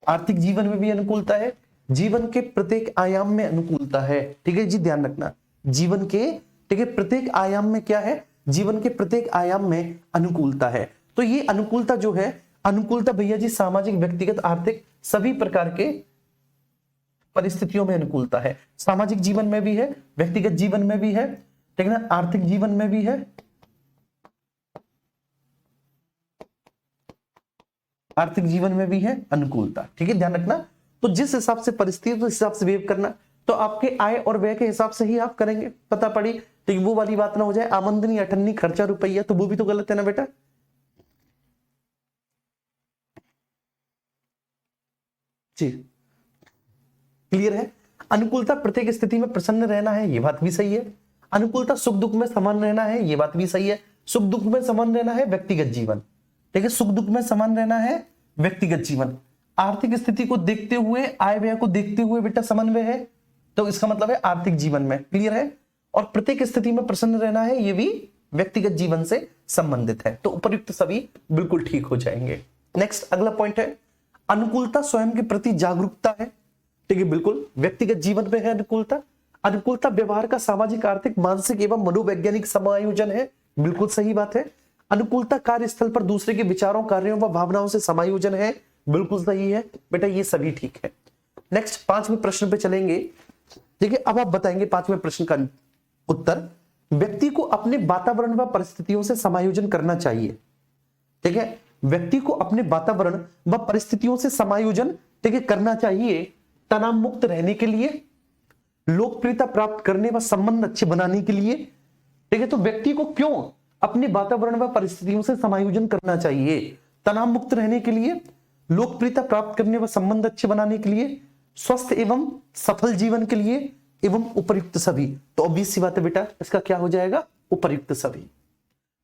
आर्थिक जीवन में भी अनुकूलता है। जीवन के प्रत्येक आयाम में अनुकूलता है, ठीक है जी, ध्यान रखना। जीवन के, ठीक है, प्रत्येक आयाम में क्या है, जीवन के प्रत्येक आयाम में अनुकूलता है। तो ये अनुकूलता जो है, अनुकूलता भैया जी सामाजिक, व्यक्तिगत, आर्थिक सभी प्रकार के परिस्थितियों में अनुकूलता है। सामाजिक जीवन में भी है, व्यक्तिगत जीवन में भी है, ठीक है ना, आर्थिक जीवन में भी है, आर्थिक जीवन में भी है अनुकूलता, ठीक है, ध्यान रखना। तो जिस हिसाब से परिस्थिति, तो इस हिसाब से बिहेव करना, तो आपके आय और व्यय के हिसाब से ही आप करेंगे, पता पड़ी। तो वो वाली बात ना हो जाए आमदनी अठन्नी खर्चा रुपया, तो वो भी तो गलत है ना बेटा। जी क्लियर है। अनुकूलता प्रत्येक स्थिति में प्रसन्न रहना है, ये बात भी सही है। अनुकूलता सुख दुख में समान रहना है, ये बात भी सही है। सुख दुख में समान रहना है व्यक्तिगत जीवन, ठीक है, सुख दुख में समान रहना है व्यक्तिगत जीवन। आर्थिक स्थिति को देखते हुए, आय व्यय को देखते हुए बेटा समन्वय है, तो इसका मतलब है आर्थिक जीवन में, क्लियर है। और प्रत्येक स्थिति में प्रसन्न रहना है, ये भी व्यक्तिगत जीवन से संबंधित है। तो उपयुक्त सभी बिल्कुल ठीक हो जाएंगे। नेक्स्ट अगला पॉइंट है अनुकूलता स्वयं के प्रति जागरूकता है, ठीक है, बिल्कुल व्यक्तिगत जीवन में है अनुकूलता। अनुकूलता व्यवहार का सामाजिक, आर्थिक, मानसिक एवं मनोवैज्ञानिक समायोजन है, बिल्कुल सही बात है। अनुकूलता कार्यस्थल पर दूसरे के विचारों, कार्यों व भावनाओं से समायोजन है, बिल्कुल सही है बेटा, ये सभी ठीक है। नेक्स्ट 5वें प्रश्न पे चलेंगे। देखिए अब आप बताएंगे 5वें प्रश्न का उत्तर। व्यक्ति को अपने वातावरण व परिस्थितियों से समायोजन करना चाहिए, ठीक है, व्यक्ति को अपने वातावरण व परिस्थितियों से समायोजन, ठीक है, करना चाहिए तनाव मुक्त रहने के लिए, लोकप्रियता प्राप्त करने व संबंध अच्छे बनाने के लिए, ठीक है। तो व्यक्ति को क्यों अपने वातावरण व परिस्थितियों से समायोजन करना चाहिए? तनाव मुक्त रहने के लिए, लोकप्रियता प्राप्त करने व संबंध अच्छे बनाने के लिए, स्वस्थ एवं सफल जीवन के लिए एवं उपर्युक्त सभी। तो ऑब्वियस सी बात है बेटा, इसका क्या हो जाएगा? उपर्युक्त सभी।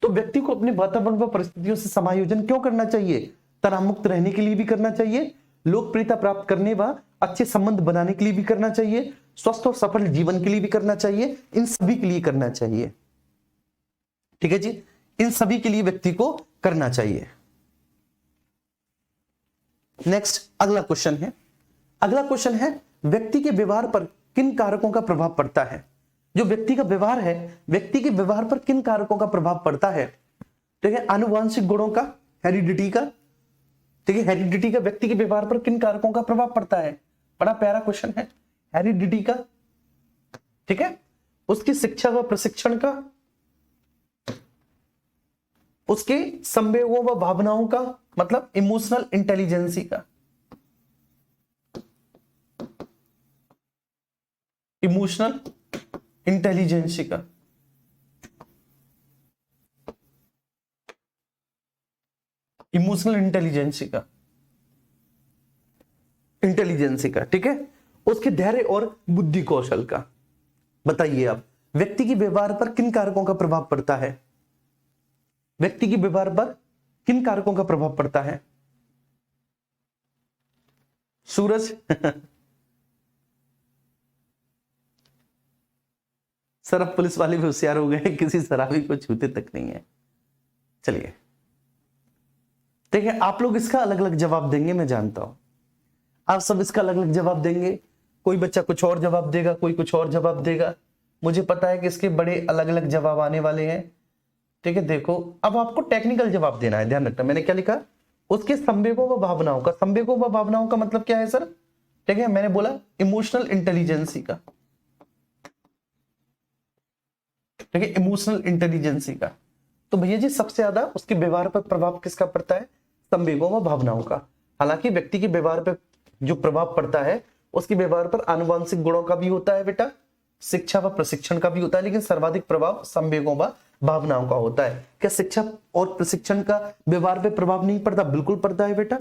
तो व्यक्ति को अपने वातावरण व परिस्थितियों से समायोजन क्यों करना चाहिए? तनाव मुक्त रहने के लिए भी करना चाहिए, लोकप्रियता प्राप्त करने व अच्छे संबंध बनाने के लिए भी करना चाहिए, स्वस्थ और सफल जीवन के लिए भी करना चाहिए, इन सभी के लिए करना चाहिए, ठीक है जी, इन सभी के लिए व्यक्ति को करना चाहिए। नेक्स्ट अगला क्वेश्चन है, अगला क्वेश्चन है व्यक्ति के व्यवहार पर किन कारकों का प्रभाव पड़ता है? जो व्यक्ति का व्यवहार है, व्यक्ति के व्यवहार पर किन कारकों का प्रभाव पड़ता है? ठीक है, आनुवंशिक गुणों का, हेरिडिटी का, ठीक है, हेरिडिटी का व्यक्ति के व्यवहार पर किन कारकों का प्रभाव पड़ता है? बड़ा प्यारा क्वेश्चन है, हेरिडिटी का, ठीक है, उसकी शिक्षा व प्रशिक्षण का, उसके संवेगों व भावनाओं का, मतलब इमोशनल इंटेलिजेंसी का, इमोशनल इंटेलिजेंसी का, इमोशनल इंटेलिजेंसी का, इंटेलिजेंसी का, ठीक है, उसके धैर्य और बुद्धि कौशल का। बताइए आप, व्यक्ति के व्यवहार पर किन कारकों का प्रभाव पड़ता है? व्यक्ति के व्यवहार पर किन कारकों का प्रभाव पड़ता है? सूरज सर अब पुलिस वाले भी होशियार हो गए, किसी शराबी को छूते तक नहीं है। चलिए देखिए, आप लोग इसका अलग अलग जवाब देंगे, मैं जानता हूं आप सब इसका अलग अलग जवाब देंगे। कोई बच्चा कुछ और जवाब देगा, कोई कुछ और जवाब देगा, मुझे पता है कि इसके बड़े अलग अलग जवाब आने वाले हैं, ठीक है। देखो अब आपको टेक्निकल जवाब देना है, ध्यान रखना, मैंने क्या लिखा, उसके संवेगों व भावनाओं का। संवेगों व भावनाओं का मतलब क्या है सर? ठीक है, मैंने बोला इमोशनल इंटेलिजेंसी का, ठीक है, इमोशनल इंटेलिजेंसी का। तो भैया जी सबसे ज्यादा उसके व्यवहार पर प्रभाव किसका पड़ता है? संवेगों व भावनाओं का। हालांकि व्यक्ति के व्यवहार पर जो प्रभाव पड़ता है, उसके व्यवहार पर आनुवंशिक गुणों का भी होता है बेटा, शिक्षा व प्रशिक्षण का भी होता है, लेकिन सर्वाधिक प्रभाव संवेगों व भावनाओं का होता है। क्या शिक्षा और प्रशिक्षण का व्यवहार पे प्रभाव नहीं पड़ता? बिल्कुल पड़ता है बेटा,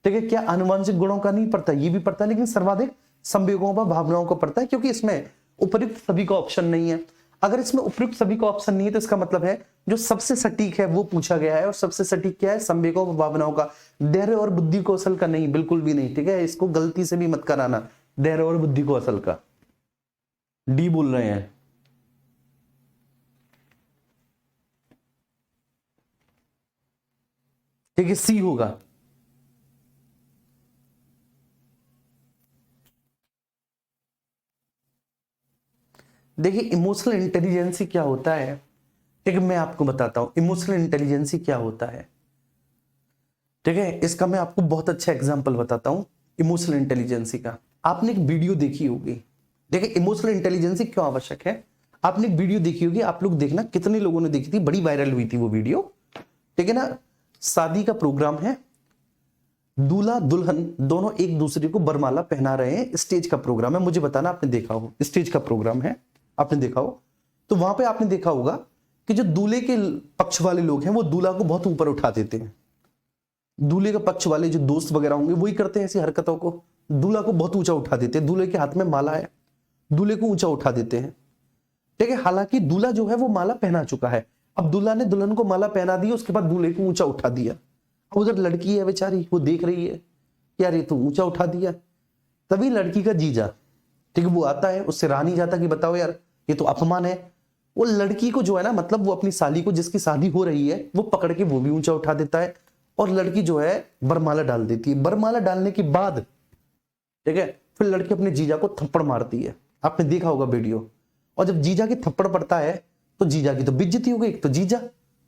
ठीक है। क्या आनुवंशिक गुणों का नहीं पड़ता? ये भी पड़ता है, लेकिन सर्वाधिक संवेगों व भावनाओं को पड़ता है, क्योंकि इसमें उपयुक्त सभी का ऑप्शन नहीं है। अगर इसमें उपयुक्त सभी का ऑप्शन नहीं है तो इसका मतलब है जो सबसे सटीक है वो पूछा गया है, और सबसे सटीक क्या है? संवेगों व भावनाओं का, धैर्य और बुद्धि कौशल का नहीं, बिल्कुल भी नहीं, ठीक है। इसको गलती से भी मत कराना, धैर्य और बुद्धि कौशल का। डी बोल रहे हैं, ठीक है, सी होगा। देखिए इमोशनल इंटेलिजेंसी क्या होता है, ठीक है, मैं आपको बताता हूं इमोशनल इंटेलिजेंसी क्या होता है, ठीक है। इसका मैं आपको बहुत अच्छा एग्जांपल बताता हूं इमोशनल इंटेलिजेंसी का। आपने एक वीडियो देखी होगी, देखिए इमोशनल इंटेलिजेंसी क्यों आवश्यक है। आपने एक वीडियो देखी होगी, आप लोग देखना कितने लोगों ने देखी थी, बड़ी वायरल हुई थी वो वीडियो, ठीक है ना। शादी का प्रोग्राम है, दूल्हा दुल्हन दोनों एक दूसरे को बरमाला पहना रहे हैं, स्टेज का प्रोग्राम है, मुझे बताना आपने देखा हो, स्टेज का प्रोग्राम है, आपने देखा हो, तो वहां पे आपने देखा होगा कि जो दूल्हे के पक्ष वाले लोग हैं वो दूल्हा को बहुत ऊपर उठा देते हैं। दूल्हे के पक्ष वाले जो दोस्त वगैरह होंगे वही करते हैं ऐसी हरकतों को, दूल्हा को बहुत ऊंचा उठा देते हैं। दूल्हे के हाथ में माला है, दूल्हे को ऊंचा उठा देते हैं, ठीक है। हालांकि दूल्हा जो है वो माला पहना चुका है, अब दूल्हा ने दुल्हन को माला पहना दी, उसके बाद दूल्हे को ऊंचा उठा दिया। अब उधर लड़की है बेचारी, वो देख रही है यार ये तो ऊंचा उठा दिया। तभी लड़की का जीजा, ठीक है, वो आता है, उससे रहा नहीं जाता कि बताओ यार ये तो अपमान है। वो लड़की को जो है ना, मतलब वो अपनी साली को जिसकी शादी हो रही है वो पकड़ के वो भी ऊंचा उठा देता है, और लड़की जो है बरमाला डाल देती है। बरमाला डालने के बाद, ठीक है, फिर लड़की अपने जीजा को थप्पड़ मारती है, आपने देखा होगा वीडियो। और जब जीजा की थप्पड़ पड़ता है तो जीजा की तो बेइज्जती हो गई। एक तो जीजा,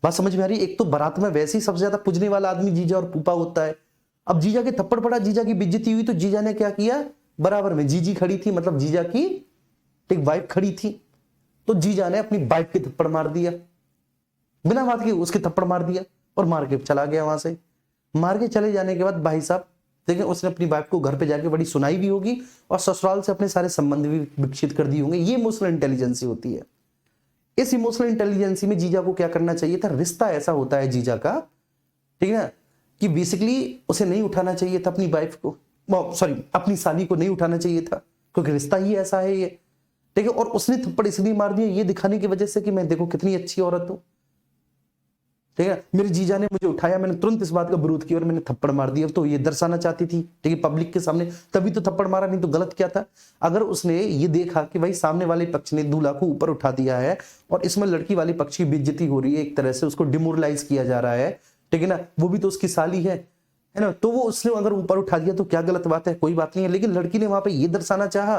बात समझ में आ रही है, एक तो बारात में वैसे ही सबसे ज्यादा पूजने वाला आदमी जीजा और फूफा होता है। अब जीजा के थप्पड़ पड़ा, जीजा की बेइज्जती हुई, तो जीजा ने क्या किया, बराबर में जीजी खड़ी थी, मतलब जीजा की एक वाइफ खड़ी थी, तो जीजा ने अपनी वाइफ के थप्पड़ मार दिया, बिना बात के उसके थप्पड़ मार दिया और मार के चला गया। वहां से मार के चले जाने के बाद भाई साहब देखिए, उसने अपनी वाइफ को घर पे जाके बड़ी सुनाई भी होगी और ससुराल से अपने सारे संबंध भी विकसित कर दिए होंगे। ये इमोशनल इंटेलिजेंसी होती है। इस इमोशनल इंटेलिजेंसी में जीजा को क्या करना चाहिए था, रिश्ता ऐसा होता है जीजा का, ठीक है ना, कि बेसिकली उसे नहीं उठाना चाहिए था अपनी वाइफ को, सॉरी अपनी साली को नहीं उठाना चाहिए था, क्योंकि रिश्ता ही ऐसा है ये, ठीक है। और उसने थप्पड़ इसलिए मार दिया ये दिखाने की वजह से कि मैं देखो कितनी अच्छी औरत हूं, ठीक है, मेरे जीजा ने मुझे उठाया, मैंने तुरंत इस बात का विरोध किया और मैंने थप्पड़ मार दिया, तो ये दर्शाना चाहती थी, ठीक है, पब्लिक के सामने, तभी तो थप्पड़ मारा, नहीं तो गलत क्या था। अगर उसने ये देखा कि भाई सामने वाले पक्ष ने दूल्हा को ऊपर उठा दिया है और इसमें लड़की वाले पक्ष की बेइज्जती हो रही है, एक तरह से उसको डिमोरलाइज किया जा रहा है, ठीक है ना, वो भी तो उसकी साली है ना, तो वो उसने अगर ऊपर उठा दिया तो क्या गलत बात है, कोई बात नहीं है। लेकिन लड़की ने वहां पर यह दर्शाना चाहा,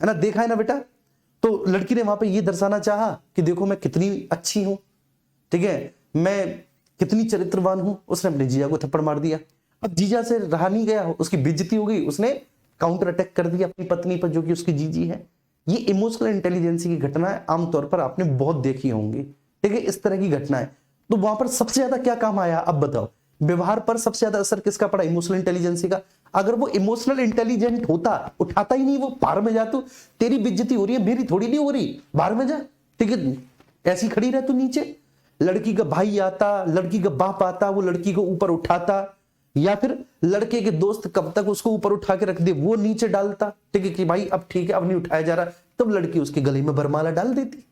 है ना, देखा है ना बेटा, तो लड़की ने वहां पर यह दर्शाना चाहा कि देखो मैं कितनी अच्छी हूं, ठीक है, मैं कितनी चरित्रवान हूं। उसने अपने जीजा को थप्पड़ मार दिया। अब जीजा से रहा नहीं गया, उसकी बेइज्जती हो गई, उसने काउंटर अटैक कर दिया अपनी पत्नी पर जो कि उसकी जीजी है। ये इमोशनल इंटेलिजेंसी की घटना है, आमतौर पर आपने बहुत देखी होंगी, ठीक है, इस तरह की घटना है। तो वहां पर सबसे ज्यादा क्या काम आया, अब बताओ, व्यवहार पर सबसे ज्यादा असर किसका पड़ा, इमोशनल इंटेलिजेंसी का। अगर वो इमोशनल इंटेलिजेंट होता, उठाता ही नहीं, वो बाहर में जा, तू तेरी बेइज्जती हो रही है, मेरी थोड़ी नहीं हो रही, बाहर में जा, ठीक है, ऐसी खड़ी रह तू नीचे। लड़की का भाई आता, लड़की का बाप आता, वो लड़की को ऊपर उठाता, या फिर लड़के के दोस्त कब तक उसको ऊपर उठा के रख दे, वो नीचे डालता, ठीक है, कि भाई अब ठीक है, अब नहीं उठाया जा रहा, तब लड़की उसके गले में बरमाला डाल देती,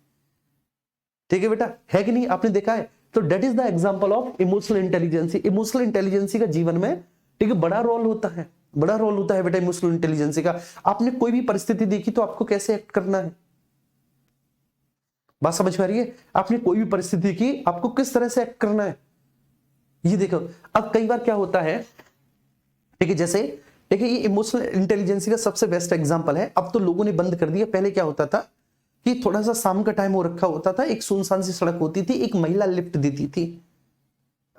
ठीक है बेटा, है कि नहीं, आपने देखा है। तो that is the example of emotional intelligence. Emotional intelligence का जीवन में, ठीक है, बड़ा रोल होता है, बड़ा रोल होता है बेटा इमोशनल इंटेलिजेंसी का। आपने कोई भी परिस्थिति देखी तो आपको कैसे एक्ट करना है, बात समझ में आ रही है, आपने कोई भी परिस्थिति की, आपको किस तरह से एक्ट करना है, ये देखो। अब कई बार क्या होता है, ठीक है, जैसे देखिए ये इमोशनल इंटेलिजेंसी का सबसे बेस्ट एग्जांपल है। अब तो लोगों ने बंद कर दिया, पहले क्या होता था कि थोड़ा सा शाम का टाइम हो रखा होता था, एक सुनसान सी सड़क होती थी, एक महिला लिफ्ट देती थी,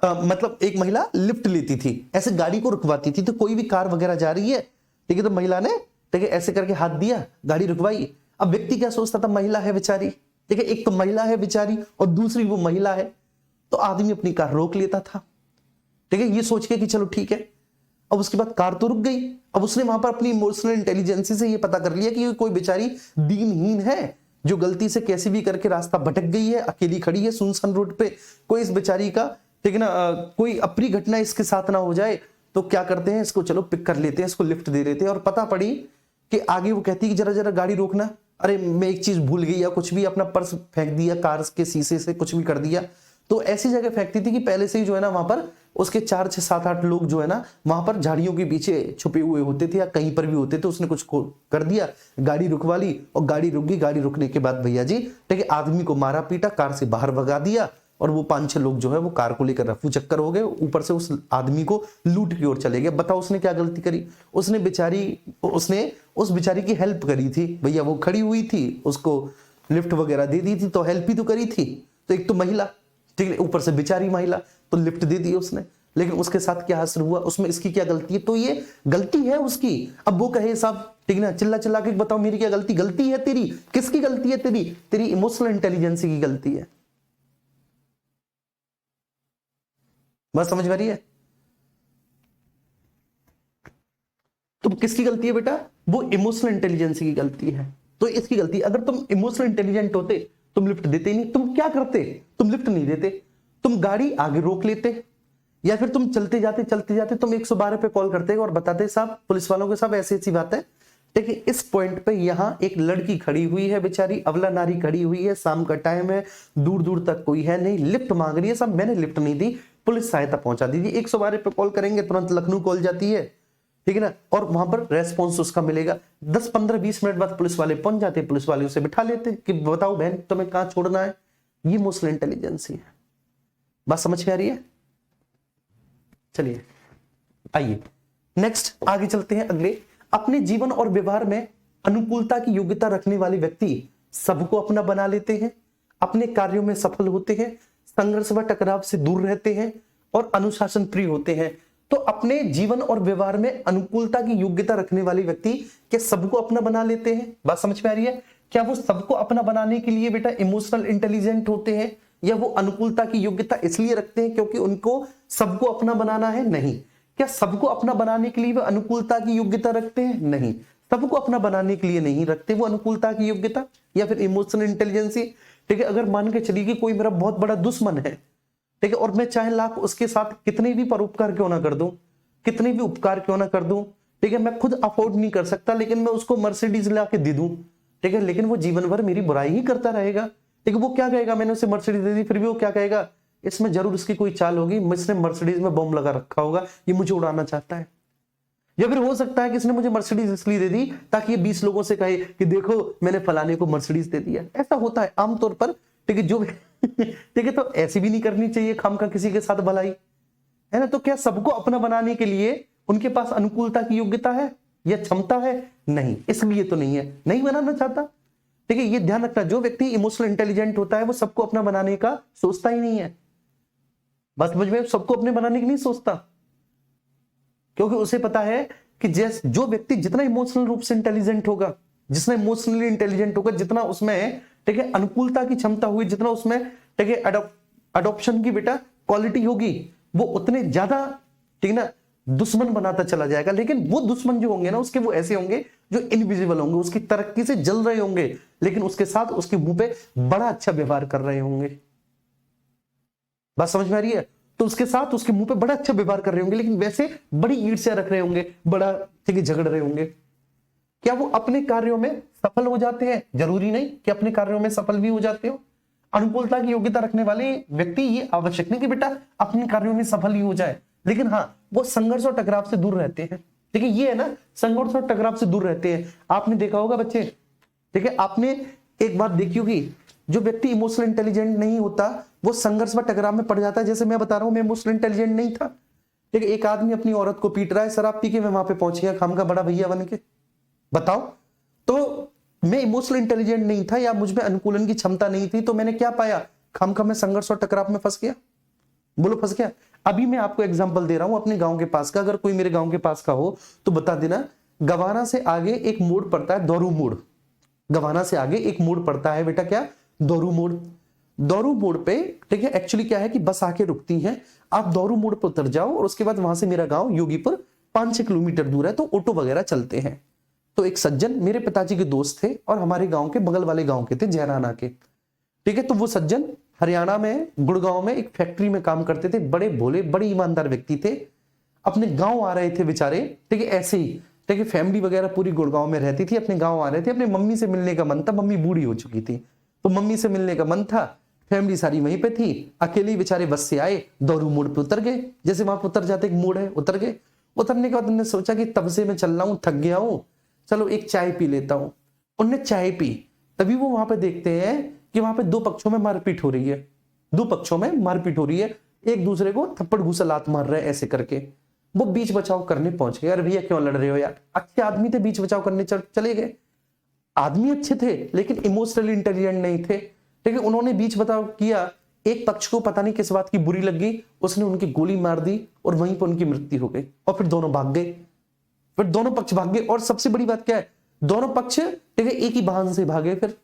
मतलब एक महिला लिफ्ट लेती थी, ऐसे गाड़ी को रुकवाती थी। तो कोई भी कार वगैरह जा रही है, ठीक है, तो महिला ने, ठीक है, ऐसे करके हाथ दिया, गाड़ी रुकवाई। अब व्यक्ति क्या सोचता था, महिला है बेचारी, ठीक है, एक तो महिला है बेचारी और दूसरी वो महिला है, तो आदमी अपनी कार रोक लेता था, ठीक है, ये सोच के कि चलो ठीक है। अब उसके बाद कार तो रुक गई। अब उसने वहां पर अपनी इमोशनल इंटेलिजेंसी से ये पता कर लिया कि कोई बेचारी दीनहीन है जो गलती से कैसे भी करके रास्ता भटक गई है, अकेली खड़ी है सुनसान रोड पे, कोई इस बेचारी का, ठीक है ना, कोई अप्रिय घटना इसके साथ ना हो जाए, तो क्या करते हैं, इसको चलो पिक कर लेते हैं, इसको लिफ्ट दे देते हैं। और पता पड़ी कि आगे वो कहती है कि जरा जरा गाड़ी रोकना, अरे मैं एक चीज भूल गई, या कुछ भी अपना पर्स फेंक दिया, कार के शीशे से कुछ भी कर दिया। तो ऐसी जगह फेंकती थी कि पहले से ही जो है ना वहां पर उसके 4 6 7 8 लोग जो है ना वहां पर झाड़ियों के पीछे छुपे हुए होते थे या कहीं पर भी होते थे। उसने कुछ कर दिया, गाड़ी रुकवा ली और गाड़ी रुक गई। गाड़ी रुकने के बाद भैया जी, ठीक है, आदमी को मारा पीटा, कार से बाहर भगा दिया और वो 5 6 लोग जो है वो कार को लेकर रफू चक्कर हो गए, ऊपर से उस आदमी को लूट की ओर चले गए। बताओ उसने क्या गलती करी, उसने उस बेचारी की हेल्प करी थी। भैया वो खड़ी हुई थी, उसको लिफ्ट वगैरह दे दी थी, तो हेल्प ही तो करी थी। तो एक तो महिला, ठीक है, ऊपर से बेचारी महिला, तो लिफ्ट दे दी उसने, लेकिन उसके साथ क्या असर हुआ, उसमें इसकी क्या गलती है, तो ये गलती है उसकी। अब वो कहे साहब, ठीक ना, चिल्ला चिल्ला के बताओ मेरी क्या गलती, गलती है तेरी, किसकी गलती है, तेरी इमोशनल इंटेलिजेंसी की गलती है। बात समझ में आ रही है। तो किसकी गलती है बेटा? वो इमोशनल इंटेलिजेंस की गलती है। तो इसकी गलती, अगर तुम इमोशनल इंटेलिजेंट होते तुम लिफ्ट देते ही नहीं। तुम क्या करते? तुम लिफ्ट नहीं देते, तुम गाड़ी आगे रोक लेते, या फिर तुम चलते जाते तुम 112 पे कॉल करते और बताते साहब पुलिस वालों के साहब ऐसी ऐसी बात है। देखिए इस पॉइंट पे यहाँ एक लड़की खड़ी हुई है, बेचारी अबला नारी खड़ी हुई है, शाम का टाइम है, दूर दूर तक कोई है नहीं, लिफ्ट मांग रही है, साहब मैंने लिफ्ट नहीं दी, पुलिस सहायता पहुंचा दीजिए। 112 पे कॉल करेंगे तुरंत लखनऊ कॉल जाती है, ठीक है ना, और वहां पर रेस्पॉन्स उसका मिलेगा। 10 15 20 मिनट बाद पुलिस वाले पहुंच जाते, पुलिस वाले उसे बिठा लेते कि बताओ बहन तुम्हें कहां छोड़ना है। ये इमोशनल इंटेलिजेंस है। बात समझ में आ रही है? चलिए आइए नेक्स्ट आगे चलते हैं। अगले, अपने जीवन और व्यवहार में अनुकूलता की योग्यता रखने वाले व्यक्ति सबको अपना बना लेते हैं, अपने कार्यों में सफल होते हैं, संघर्ष व टकराव से दूर रहते हैं और अनुशासन प्रिय होते हैं। तो अपने जीवन और व्यवहार में अनुकूलता की योग्यता रखने वाले व्यक्ति क्या सबको अपना बना लेते हैं? बात समझ में आ रही है? क्या वो सबको अपना बनाने के लिए बेटा इमोशनल इंटेलिजेंट होते हैं, या वो अनुकूलता की योग्यता इसलिए रखते हैं क्योंकि उनको सबको अपना बनाना है? नहीं। क्या सबको अपना बनाने के लिए वो अनुकूलता की योग्यता रखते हैं? नहीं, सबको अपना बनाने के लिए नहीं रखते वो अनुकूलता की योग्यता या फिर इमोशनल इंटेलिजेंसी। ठीक है, अगर मान के चलिए कि कोई मेरा बहुत बड़ा दुश्मन है, ठीक है, और मैं चाहे लाख उसके साथ कितने भी परोपकार क्यों ना कर दूं, कितने भी उपकार क्यों ना कर दूं, ठीक है, मैं खुद अफोर्ड नहीं कर सकता, लेकिन मैं उसको मर्सिडीज ला के दे दूं, ठीक है, लेकिन वो जीवन भर मेरी बुराई ही करता रहेगा। ठीक है, वो क्या कहेगा, मैंने उसे मर्सिडीज दे दी, फिर भी वो क्या कहेगा, इसमें जरूर इसकी कोई चाल होगी, इसने मर्सिडीज में बम लगा रखा होगा, ये मुझे उड़ाना चाहता है। या फिर हो सकता है कि इसने मुझे मर्सिडीज इसलिए दे दी ताकि ये 20 लोगों से कहे कि देखो मैंने फलाने को मर्सिडीज दे दिया। ऐसा होता है आमतौर पर। ठीक है, जो ठीक है, तो ऐसी भी नहीं करनी चाहिए खामखा किसी के साथ भलाई, है ना। तो क्या सबको अपना बनाने के लिए उनके पास अनुकूलता की योग्यता है या क्षमता है? नहीं, इसलिए तो नहीं है, नहीं बनाना चाहता। ठीक है, ये ध्यान रखना, जो व्यक्ति इमोशनल इंटेलिजेंट होता है वो सबको अपना बनाने का सोचता ही नहीं है। बस समझ में, सबको अपने बनाने की नहीं सोचता, क्योंकि उसे पता है कि जो व्यक्ति जितना इमोशनल रूप से इंटेलिजेंट होगा, जितना इमोशनली इंटेलिजेंट होगा, जितना उसमें ठीक है अनुकूलता की क्षमता हुई, जितना उसमें ठीक है अडॉप्शन की बेटा क्वालिटी होगी, वो उतने ज्यादा ठीक ना दुश्मन बनाता चला जाएगा। लेकिन वो दुश्मन जो होंगे ना उसके, वो ऐसे होंगे जो इनविजिबल होंगे, उसकी तरक्की से जल रहे होंगे, लेकिन उसके साथ उसके मुंह पे बड़ा अच्छा व्यवहार कर रहे होंगे। बात समझ में आ रही है? तो उसके साथ उसके मुंह पे बड़ा अच्छा व्यवहार कर रहे होंगे, लेकिन वैसे बड़ी ईर्ष्या रख रहे होंगे, बड़ा ठीक है झगड़ रहे होंगे। क्या वो अपने कार्यों में सफल हो जाते हैं? जरूरी नहीं कि अपने कार्यों में सफल भी हो जाते हो। अनुकूलता की योग्यता रखने वाले व्यक्ति ये आवश्यक नहीं कि बेटा अपने कार्यों में सफल ही हो जाए, लेकिन हाँ वो संघर्ष और टकराव से दूर रहते हैं। ठीक है, ये है ना, संघर्ष और टकराव से दूर रहते हैं। आपने देखा होगा बच्चे, ठीक है, आपने एक बात देखी होगी, जो व्यक्ति इमोशनल इंटेलिजेंट नहीं होता वो संघर्ष व टकराव में पड़ जाता है। जैसे मैं बता रहा हूं, मैं इमोशनल इंटेलिजेंट नहीं था, ठीक है, एक आदमी अपनी औरत को पीट रहा है, शराब पी के मैं वहां पे पहुंच गया खाम का बड़ा भैया बन के, बताओ। तो मैं इमोशनल इंटेलिजेंट नहीं था या मुझ में अनुकूलन की क्षमता नहीं थी, तो मैंने क्या पाया, खाम खा मैं संघर्ष और टकराव में फंस गया। बोलो फंस गया। अभी मैं आपको एग्जांपल दे रहा हूं अपने गांव के पास का, अगर कोई मेरे गांव के पास का हो तो बता देना। गवाना से आगे एक मोड़ पड़ता है, दौरू मोड़। गवाना से आगे एक मोड़ पड़ता है बेटा, क्या, दौरू मोड़। दौरू मोड़ पे ठीक है एक्चुअली क्या है कि बस आके रुकती है, आप दौरू मोड़ पर उतर जाओ और उसके बाद वहां से मेरा गांव योगीपुर 5-6 किलोमीटर दूर है, तो ऑटो वगैरह चलते हैं। तो एक सज्जन मेरे पिताजी के दोस्त थे और हमारे गांव के बगल वाले गांव के थे, जयराना के। ठीक है, तो वो सज्जन हरियाणा में गुड़गांव में एक फैक्ट्री में काम करते थे, बड़े भोले बड़े ईमानदार व्यक्ति थे। अपने गांव आ रहे थे बेचारे, ठीक है, ऐसे ही, ठीक है, फैमिली वगैरह पूरी गुड़गांव में रहती थी, अपने गांव आ रहे थे। अपनी मम्मी से मिलने का मन था, मम्मी बूढ़ी हो चुकी थी, तो मम्मी से मिलने का मन था, फैमिली सारी वहीं पे थी, अकेले ही बेचारे बस से आए, दौरू मोड़ पे उतर गए। जैसे वहां पर उतर जाते एक मोड़ है, उतर गए। उतरने के बाद उन्होंने सोचा कि तब से मैं चल रहा हूँ, थक गया हूँ, चलो एक चाय पी लेता हूँ। उनने चाय पी, तभी वो वहां पे देखते हैं कि वहां पे दो पक्षों में मारपीट हो रही है, दो पक्षों में मारपीट हो रही है, एक दूसरे को थप्पड़ घूसा लात मार रहे हैं ऐसे करके। वो बीच बचाव करने पहुंच गए। अरे भैया क्यों लड़ रहे हो यार, अच्छे आदमी थे, बीच बचाव करने चले गए। आदमी अच्छे थे लेकिन इमोशनली इंटेलिजेंट नहीं थे, ठीक है, उन्होंने बीच बचाव किया, एक पक्ष को पता नहीं किस बात की बुरी लग गई, उसने उनकी गोली मार दी और वहीं पर उनकी मृत्यु हो गई। और फिर दोनों भाग गए, फिर दोनों पक्ष भाग गए। और सबसे बड़ी बात क्या है, दोनों पक्ष ठीक है एक ही वाहन से भागे, फिर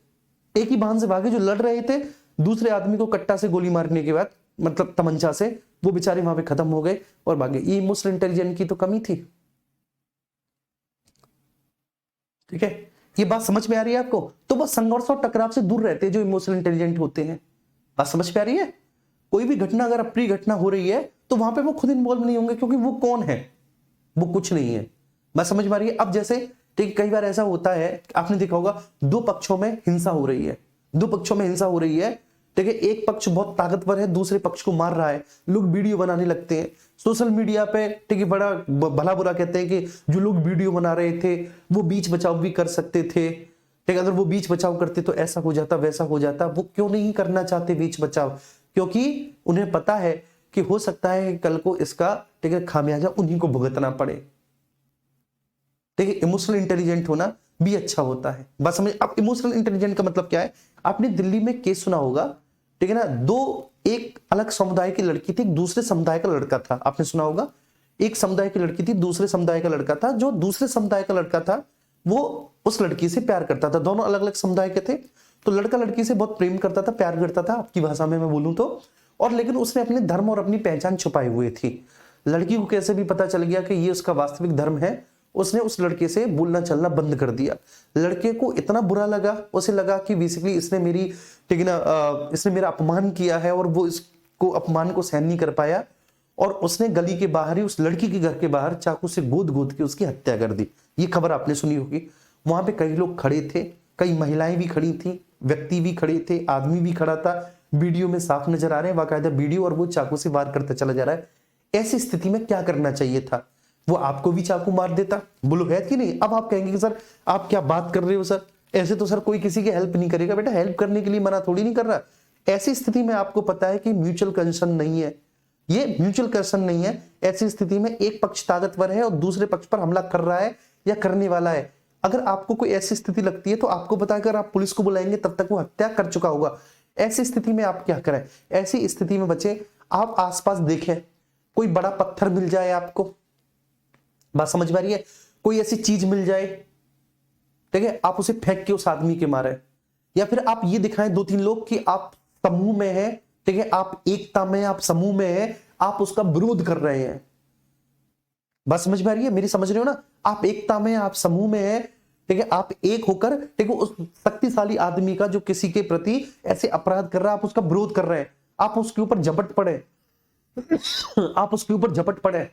एक ही वाहन से भागे। जो लड़ रहे थे दूसरे आदमी को कट्टा से गोली मारने के बाद, मतलब तमंचा से, वो बेचारे वहां पे खत्म हो गए और भागे। ये इमोशनल इंटेलिजेंस की तो कमी थी। ठीक है, ये बात समझ में आ रही है आपको? तो वो संघर्ष और टकराव से दूर रहते हैं जो इमोशनल इंटेलिजेंट होते हैं। बात समझ में आ रही है? कोई भी घटना अगर अप्रिय घटना हो रही है तो वहां पे वो खुद इन्वॉल्व नहीं होंगे, क्योंकि वो कौन है, वो कुछ नहीं है। बात समझ में आ रही है? अब जैसे ठीक कई बार ऐसा होता है, आपने देखा होगा दो पक्षों में हिंसा हो रही है, दो पक्षों में हिंसा हो रही है, ठीक है, एक पक्ष बहुत ताकतवर है, दूसरे पक्ष को मार रहा है, लोग वीडियो बनाने लगते हैं सोशल मीडिया पे, ठीक है, बड़ा भला बुरा कहते हैं कि जो लोग वीडियो बना रहे थे वो बीच बचाव भी कर सकते थे, ठीक है, अगर वो बीच बचाव करते तो ऐसा हो जाता वैसा हो जाता। वो क्यों नहीं करना चाहते बीच बचाव? क्योंकि उन्हें पता है कि हो सकता है कल को इसका, ठीक है, खामियाजा उन्हीं को भुगतना पड़े। ठीक है, इमोशनल इंटेलिजेंट होना भी अच्छा होता है। बस समझ। अब इमोशनल इंटेलिजेंट का मतलब क्या है? आपने दिल्ली में केस सुना होगा, ठीक है ना, एक अलग समुदाय की लड़की थी, दूसरे समुदाय का लड़का था, आपने सुना होगा। एक समुदाय की लड़की थी, दूसरे समुदाय का लड़का था। जो दूसरे समुदाय का लड़का था वो उस लड़की से प्यार करता था, दोनों अलग अलग समुदाय के थे। तो लड़का लड़की से बहुत प्रेम करता था, प्यार करता था, आपकी भाषा में मैं बोलूं तो। और लेकिन उसने अपने धर्म और अपनी पहचान छुपाई हुई थी। लड़की को कैसे भी पता चल गया कि ये उसका वास्तविक धर्म है, उसने उस लड़के से बोलना चलना बंद कर दिया। लड़के को इतना बुरा लगा, उसे लगा कि बेसिकली इसने मेरी, ठीक है ना, इसने मेरा अपमान किया है, और वो इसको अपमान को सहन नहीं कर पाया, और उसने गली के बाहर ही उस लड़की के घर के बाहर चाकू से गोद गोद के उसकी हत्या कर दी। ये खबर आपने सुनी होगी। वहां पे कई लोग खड़े थे, कई महिलाएं भी खड़ी थी, व्यक्ति भी खड़े थे, आदमी भी खड़ा था, वीडियो में साफ नजर आ रहे हैं बाकायदा वीडियो, और वो चाकू से वार करता चला जा रहा है। ऐसी स्थिति में क्या करना चाहिए था? वो आपको भी चाकू मार देता, बोलो है कि नहीं? अब आप कहेंगे कि सर आप क्या बात कर रहे हो सर, ऐसे तो सर कोई किसी की हेल्प नहीं करेगा। बेटा हेल्प करने के लिए मना थोड़ी नहीं कर रहा। ऐसी स्थिति में आपको पता है कि म्यूचुअल कंसर्न नहीं है, ये म्यूचुअल कंसर्न नहीं है। ऐसी स्थिति में एक पक्ष ताकतवर है और दूसरे पक्ष पर हमला कर रहा है या करने वाला है। अगर आपको कोई ऐसी स्थिति लगती है तो आपको पता है अगर आप पुलिस को बुलाएंगे तब तक वो हत्या कर चुका होगा। ऐसी स्थिति में आप क्या करें? ऐसी स्थिति में बच्चे आप आसपास देखें, कोई बड़ा पत्थर मिल जाए आपको, बात समझ में आ रही है, कोई ऐसी चीज मिल जाए, ठीक है, आप उसे फेंक के उस आदमी के मारे, या फिर आप ये दिखाएं दो तीन लोग कि आप समूह में हैं, ठीक है, आप एकता में, आप समूह में हैं, आप उसका विरोध कर रहे हैं। बात समझ में आ रही है मेरी? समझ रहे हो ना? आप एकता में, आप समूह में हैं, ठीक है, आप एक होकर, ठीक है, उस शक्तिशाली आदमी का जो किसी के प्रति ऐसे अपराध कर रहा है, आप उसका विरोध कर रहे हैं, आप उसके ऊपर झपट पड़े आप उसके ऊपर झपट पड़े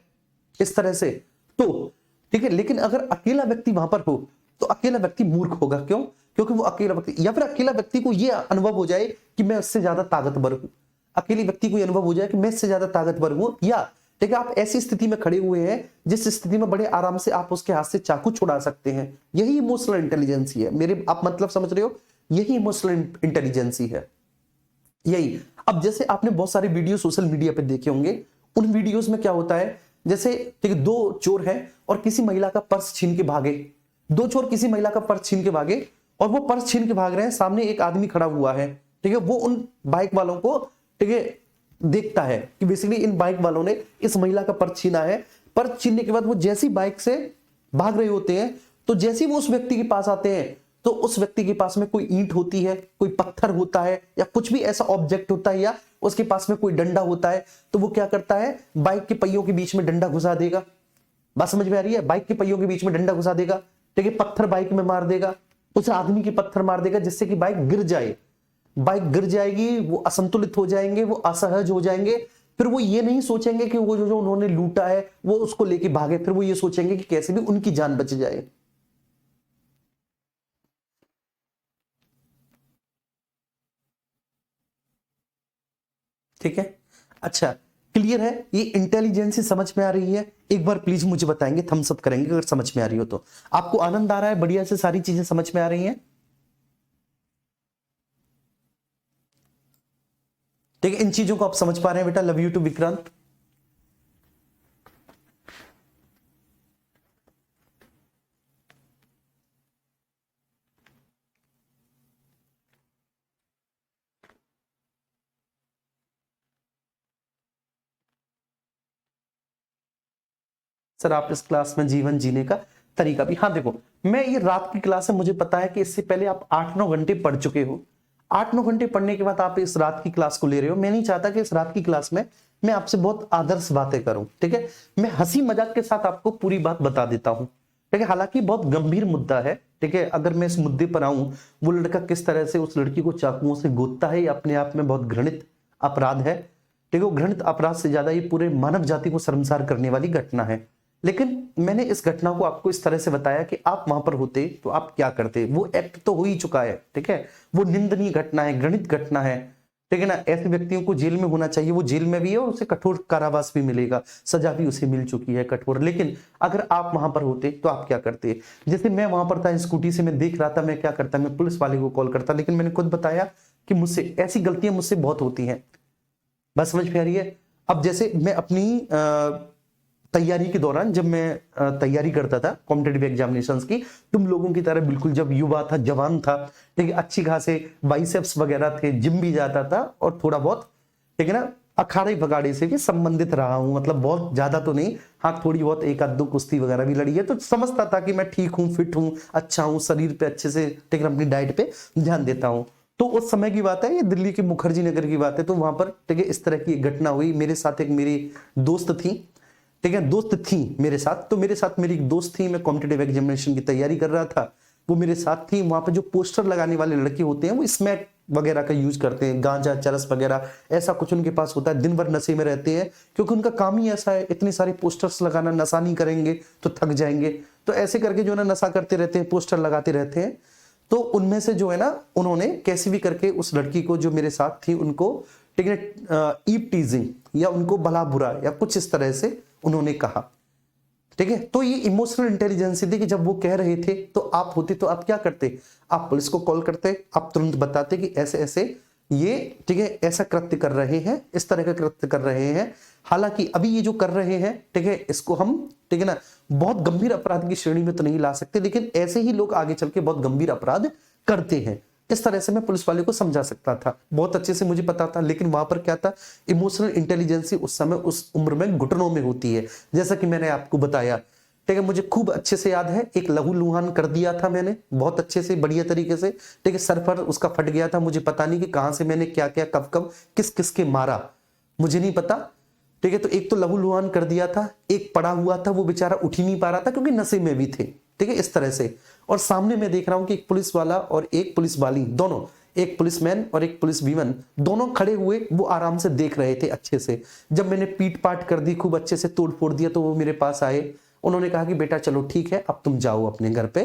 इस तरह से, तो ठीक है। लेकिन अगर अकेला व्यक्ति वहां पर हो तो अकेला व्यक्ति मूर्ख होगा। क्यों? क्योंकि वो अकेला व्यक्ति, या फिर अकेला व्यक्ति को यह अनुभव हो जाए कि मैं उससे ज्यादा ताकतवर हूं, अकेले व्यक्ति को यह अनुभव हो जाए कि मैं इससे ज्यादा ताकतवर हूं, या ठीक है आप ऐसी स्थिति में खड़े हुए हैं जिस स्थिति में बड़े आराम से आप उसके हाथ से चाकू छुड़ा सकते हैं। यही इमोशनल इंटेलिजेंसी है मेरे, आप मतलब समझ रहे हो? यही इमोशनल इंटेलिजेंसी है, यही। अब जैसे आपने बहुत सारे वीडियो सोशल मीडिया पे देखे होंगे, उन वीडियोस में क्या होता है, जैसे ठीक है दो चोर हैं और किसी महिला का पर्स छीन के भागे, दो चोर किसी महिला का पर्स छीन के भागे, और वो पर्स छीन के भाग रहे हैं, सामने एक आदमी खड़ा हुआ है, ठीक है, वो उन बाइक वालों को, ठीक है, देखता है कि बेसिकली इन बाइक वालों ने इस महिला का पर्स छीना है। पर्स छीनने के बाद वो जैसी बाइक से भाग रहे होते हैं, तो जैसे वो उस व्यक्ति के पास आते हैं तो उस व्यक्ति के पास में कोई ईंट होती है, कोई पत्थर होता है, या कुछ भी ऐसा ऑब्जेक्ट होता है, या उसके पास में कोई डंडा होता है, तो वो क्या करता है, बाइक के पहियों के बीच में डंडा घुसा देगा। बात समझ में आ रही है? बाइक के पहियों के बीच में डंडा घुसा देगा, ठीक है, पत्थर बाइक में मार देगा, उस आदमी की पत्थर मार देगा जिससे कि बाइक गिर जाए। बाइक गिर जाएगी, वो असंतुलित हो जाएंगे, वो असहज हो जाएंगे, फिर वो ये नहीं सोचेंगे कि वो जो उन्होंने लूटा है वो उसको लेके भागे, फिर वो ये सोचेंगे कि कैसे भी उनकी जान बच जाए। ठीक है, अच्छा क्लियर है? ये इंटेलिजेंसी समझ में आ रही है? एक बार प्लीज मुझे बताएंगे, थम्स अप करेंगे अगर समझ में आ रही हो तो। आपको आनंद आ रहा है? बढ़िया से सारी चीजें समझ में आ रही हैं? ठीक है, इन चीजों को आप समझ पा रहे हैं बेटा? Love you too Vikrant. Sir आप इस क्लास में जीवन जीने का तरीका भी, हाँ देखो मैं ये रात की क्लास है, मुझे पता है कि इससे पहले आप 8-9 घंटे पढ़ चुके हो। 8-9 घंटे पढ़ने के बाद आप इस रात की क्लास को ले रहे हो। मैं नहीं चाहता कि इस रात की क्लास में मैं आपसे बहुत आदर्श बातें करूं, ठीक है, मैं हंसी मजाक के साथ आपको पूरी बात बता देता हूं, ठीक है। हालांकि बहुत गंभीर मुद्दा है, ठीक है, अगर मैं इस मुद्दे पर आऊं, वो लड़का किस तरह से उस लड़की को चाकुओं से गोदता है, ये अपने आप में बहुत घृणित अपराध है। ठीक है, वो घृणित अपराध से ज्यादा ये पूरे मानव जाति को शर्मसार करने वाली घटना है। लेकिन मैंने इस घटना को आपको इस तरह से बताया कि आप वहां पर होते तो आप क्या करते। वो एक्ट तो हो ही चुका है, ठीक है, वो निंदनीय घटना है, घृणित घटना है, ठीक है ना। ऐसे व्यक्तियों को जेल में होना चाहिए, वो जेल में भी है और उसे कठोर कारावास भी मिलेगा, सजा भी उसे मिल चुकी है कठोर। लेकिन अगर आप वहां पर होते तो आप क्या करते। जैसे मैं वहां पर था, स्कूटी से मैं देख रहा था, मैं क्या करता, मैं पुलिस वाले को कॉल करता। लेकिन मैंने खुद बताया कि मुझसे ऐसी गलतियां मुझसे बहुत होती हैं। बात समझ में आ रही है। अब जैसे मैं अपनी तैयारी के दौरान, जब मैं तैयारी करता था कॉम्पिटेटिव एग्जामिनेशंस की, तुम लोगों की तरह बिल्कुल जब युवा था, जवान था, ठीक है, अच्छी खासे बाइसेप्स वगैरह थे, जिम भी जाता था और थोड़ा बहुत, ठीक है ना, अखाड़े भगाड़े से भी संबंधित रहा हूं। मतलब बहुत ज्यादा तो नहीं, हाँ थोड़ी बहुत एक आध दो कुश्ती वगैरह भी लड़ी है, तो समझता था कि मैं ठीक हूँ, फिट हूँ, अच्छा हूँ, शरीर पे अच्छे से, ठीक है, अपनी डाइट पे ध्यान देता हूँ। तो उस समय की बात है, ये दिल्ली के मुखर्जी नगर की बात है। तो वहां पर, ठीक है, इस तरह की घटना हुई। मेरे साथ एक मेरी दोस्त थी, ठीक है, दोस्त थी मेरे साथ। तो मेरे साथ मेरी एक दोस्त थी, मैं कॉम्पिटेटिव एग्जामिनेशन की तैयारी कर रहा था, वो मेरे साथ थी। वहां पर जो पोस्टर लगाने वाले लड़के होते हैं, वो स्मैक वगैरह का यूज करते हैं, गांजा चरस वगैरह ऐसा कुछ उनके पास होता है। दिन भर नशे में रहते हैं, क्योंकि उनका काम ही ऐसा है, इतने सारे पोस्टर्स लगाना। नशा नहीं करेंगे तो थक जाएंगे, तो ऐसे करके जो है ना, नशा करते रहते हैं, पोस्टर लगाते रहते हैं। तो उनमें से जो है ना, उन्होंने कैसे भी करके उस लड़की को, जो मेरे साथ थी, उनको, ठीक है, ईव टीजिंग या उनको भला बुरा या कुछ इस तरह से उन्होंने कहा, ठीक है। तो ये इमोशनल इंटेलिजेंस थी कि जब वो कह रहे थे तो आप होते तो आप क्या करते, आप पुलिस को कॉल करते, आप तुरंत बताते कि ऐसे ऐसे ये, ठीक है, ऐसा कृत्य कर रहे हैं, इस तरह का कृत्य कर रहे हैं। हालांकि अभी ये जो कर रहे हैं, ठीक है, इसको हम, ठीक है ना, बहुत गंभीर अपराध की श्रेणी में तो नहीं ला सकते, लेकिन ऐसे ही लोग आगे चल के बहुत गंभीर अपराध करते हैं। इस तरह से मैं पुलिस वाले को समझा सकता था, बहुत अच्छे से मुझे पता था। लेकिन वहां पर क्या था, इमोशनल इंटेलिजेंसी उस समय, उस उम्र में घुटनों में होती है, जैसा कि मैंने आपको बताया, ठीक है। मुझे खूब अच्छे से याद है, एक लहू लुहान कर दिया था मैंने, बहुत अच्छे से, बढ़िया तरीके से, ठीक है। सर पर उसका फट गया था, मुझे पता नहीं कि कहां से मैंने क्या क्या, कब कब, किस किस के मारा, मुझे नहीं पता, ठीक है। तो एक तो लहू लुहान कर दिया था, एक पड़ा हुआ था, वो बेचारा उठ ही नहीं पा रहा था, क्योंकि नशे में भी थे, ठीक है, इस तरह से। और सामने मैं देख रहा हूं कि एक पुलिस वाला और एक पुलिस वाली, दोनों, एक पुलिसमैन और एक पुलिस वीमन, दोनों खड़े हुए, वो आराम से देख रहे थे अच्छे से। जब मैंने पीट पाट कर दी, खूब अच्छे से तोड़ फोड़ दिया, तो वो मेरे पास आए, उन्होंने कहा कि बेटा चलो ठीक है, अब तुम जाओ अपने घर पे,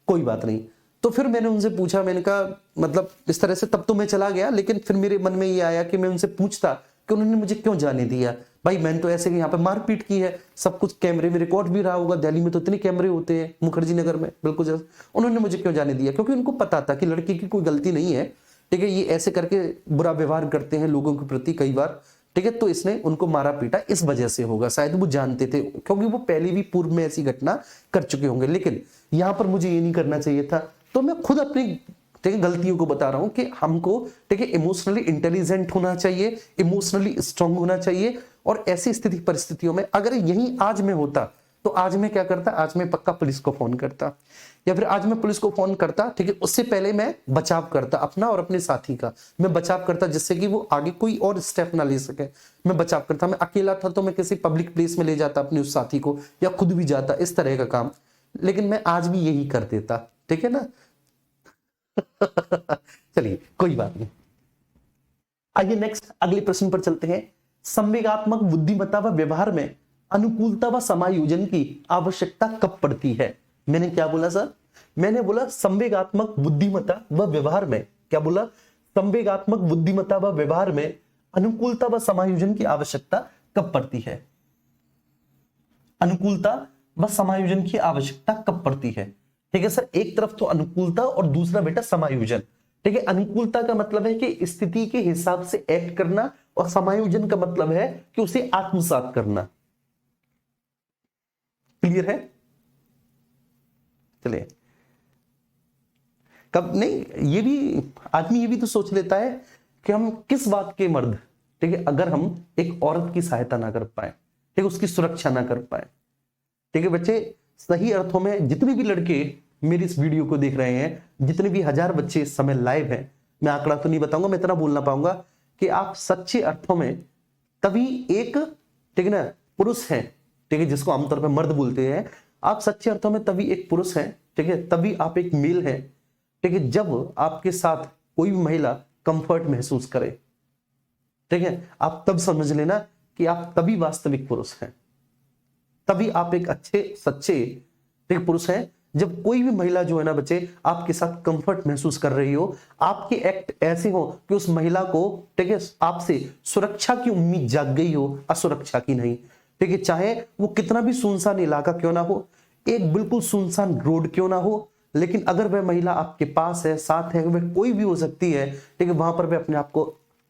कोई बात नहीं। तो फिर मैंने उनसे पूछा, मैंने कहा मतलब इस तरह से, तब तो मैं चला गया, लेकिन फिर मेरे मन में ये आया कि मैं उनसे पूछता कि उन्होंने मुझे क्यों जाने दिया। भाई मैंने तो ऐसे कि यहाँ पे मारपीट की है, सब कुछ कैमरे में रिकॉर्ड भी रहा होगा, दिल्ली में तो इतने कैमरे होते हैं, मुखर्जी नगर में, बिल्कुल जैसे। उन्होंने मुझे क्यों जाने दिया, क्योंकि उनको पता था कि लड़की की कोई गलती नहीं है, ठीक है, ये ऐसे करके बुरा व्यवहार करते हैं लोगों के प्रति कई बार, ठीक है। तो इसने उनको मारा पीटा इस वजह से होगा, शायद वो जानते थे, क्योंकि वो पहले भी पूर्व में ऐसी घटना कर चुके होंगे। लेकिन यहाँ पर मुझे ये नहीं करना चाहिए था। तो मैं खुद अपनी, ठीक है, गलतियों को बता रहा हूं कि हमको, ठीक है, इमोशनली इंटेलिजेंट होना चाहिए, इमोशनली स्ट्रांग होना चाहिए। और ऐसी स्थिति परिस्थितियों में अगर यही आज मैं होता, तो आज मैं क्या करता, आज मैं पक्का पुलिस को फोन करता, या फिर आज मैं पुलिस को फोन करता, ठीक है। उससे पहले मैं बचाव करता अपना और अपने साथी का, मैं बचाव करता, जिससे कि वो आगे कोई और स्टेप ना ले सके। मैं बचाव करता, मैं अकेला था तो मैं किसी पब्लिक प्लेस में ले जाता अपने उस साथी को, या खुद भी जाता, इस तरह का काम। लेकिन मैं आज भी यही कर देता, ठीक है ना। चलिए कोई बात नहीं, आइए नेक्स्ट अगले प्रश्न पर चलते हैं। संवेगात्मक बुद्धिमत्ता व व्यवहार में अनुकूलता व समायोजन की आवश्यकता कब पड़ती है। मैंने क्या बोला सर, मैंने बोला संवेगात्मक बुद्धिमत्ता व व्यवहार में, क्या बोला, संवेगात्मक बुद्धिमत्ता व व्यवहार में अनुकूलता व समायोजन की आवश्यकता कब पड़ती है। अनुकूलता व समायोजन की आवश्यकता कब पड़ती है, ठीक है सर। एक तरफ तो अनुकूलता और दूसरा बेटा समायोजन, ठीक है। अनुकूलता का मतलब है कि स्थिति के हिसाब से एक्ट करना, और समायोजन का मतलब है कि उसे आत्मसात करना। क्लियर है। चलिए, कब नहीं, ये भी आदमी ये भी तो सोच लेता है कि हम किस बात के मर्द, ठीक है, अगर हम एक औरत की सहायता ना कर पाए, ठीक है, उसकी सुरक्षा ना कर पाए, ठीक है बच्चे। सही अर्थों में जितने भी लड़के मेरी इस वीडियो को देख रहे हैं, जितने भी हजार बच्चे इस समय लाइव हैं, मैं आंकड़ा तो नहीं बताऊंगा, मैं इतना बोलना पाऊंगा कि आप सच्चे अर्थों में तभी एक, ठीक है ना, पुरुष है, ठीक है, जिसको आमतौर पर मर्द बोलते हैं, आप सच्चे अर्थों में तभी एक पुरुष हैं, ठीक है, तभी आप एक मेल हैं, ठीक है, जब आपके साथ कोई भी महिला कंफर्ट महसूस करे, ठीक है, आप तब समझ लेना कि आप तभी वास्तविक पुरुष हैं, तभी आप एक अच्छे सच्चे, ठीक, पुरुष हैं, जब कोई भी महिला जो है ना बच्चे आपके साथ कंफर्ट महसूस कर रही हो, आपके एक्ट ऐसे हो कि उस महिला को, ठीक है, आपसे सुरक्षा की उम्मीद जाग गई हो, असुरक्षा की नहीं, ठीक है, चाहे वो कितना भी सुनसान इलाका क्यों ना हो, एक बिल्कुल सुनसान रोड क्यों ना हो, लेकिन अगर वह महिला आपके पास है, साथ है, वह कोई भी हो सकती है, ठीक है, वहां पर वह अपने आप को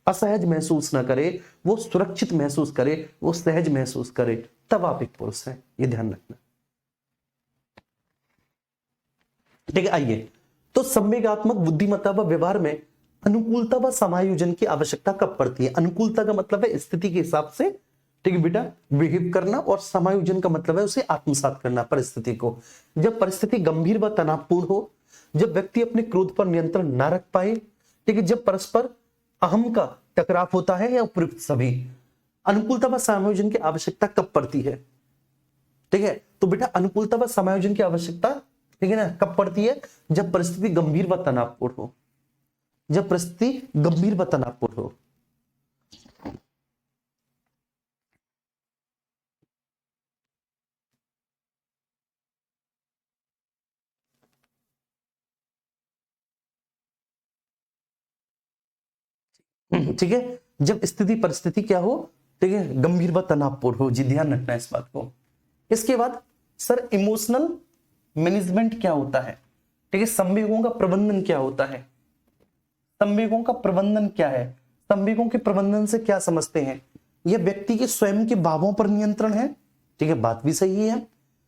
असहज महसूस ना करे, वो सुरक्षित महसूस करे, वो सहज महसूस करे, तब आप एक पुरुष हैं, ये ध्यान रखना, ठीक है। आइए, तो संवेगात्मक बुद्धिमत्ता व व्यवहार में अनुकूलता व समायोजन की आवश्यकता कब पड़ती है? अनुकूलता का मतलब है स्थिति के हिसाब से, ठीक है बेटा, बिहेव करना, और समायोजन का मतलब है उसे आत्मसात करना परिस्थिति को। जब परिस्थिति गंभीर व तनावपूर्ण हो, जब व्यक्ति अपने क्रोध पर नियंत्रण ना रख पाए, ठीक है, जब परस्पर अहम का टकराव होता है, या उपयुक्त सभी। अनुकूलता व समायोजन की आवश्यकता कब पड़ती है? ठीक है, तो बेटा अनुकूलता व समायोजन की आवश्यकता, ठीक है ना, कब पड़ती है? जब परिस्थिति गंभीर व तनावपूर्ण हो, जब परिस्थिति गंभीर व तनावपूर्ण हो। ठीक है, जब स्थिति परिस्थिति क्या हो, ठीक है, गंभीर व तनावपूर्ण हो, जी ध्यान रखना है इस बात को। इसके बाद सर इमोशनल मैनेजमेंट क्या होता है? ठीक है, संवेगों का प्रबंधन क्या होता है? संवेगों का प्रबंधन क्या है? संवेगों के प्रबंधन से क्या समझते हैं? यह व्यक्ति के स्वयं के भावों पर नियंत्रण है, ठीक है, बात भी सही है।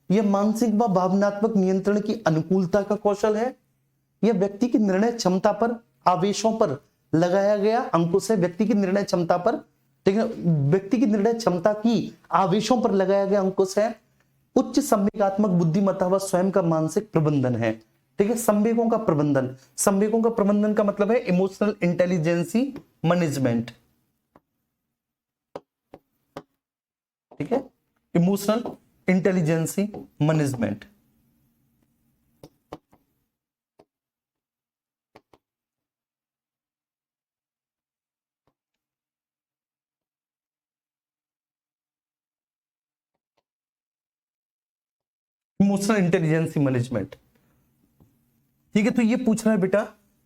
यह मानसिक व भावनात्मक नियंत्रण की अनुकूलता का कौशल है। यह व्यक्ति की निर्णय क्षमता पर, आवेशों पर लगाया गया अंकुश है। व्यक्ति की निर्णय क्षमता पर, ठीक है, व्यक्ति की निर्णय क्षमता की आवेशों पर लगाया गया अंकुश है। उच्च संवेगात्मक बुद्धिमत्ता व स्वयं का मानसिक प्रबंधन है, ठीक है। संवेगों का प्रबंधन, संवेगों का प्रबंधन का मतलब है इमोशनल इंटेलिजेंसी मैनेजमेंट, ठीक है, emotional intelligence management. Emotional intelligence management, ठीक है। तो ये पूछ रहा है बेटा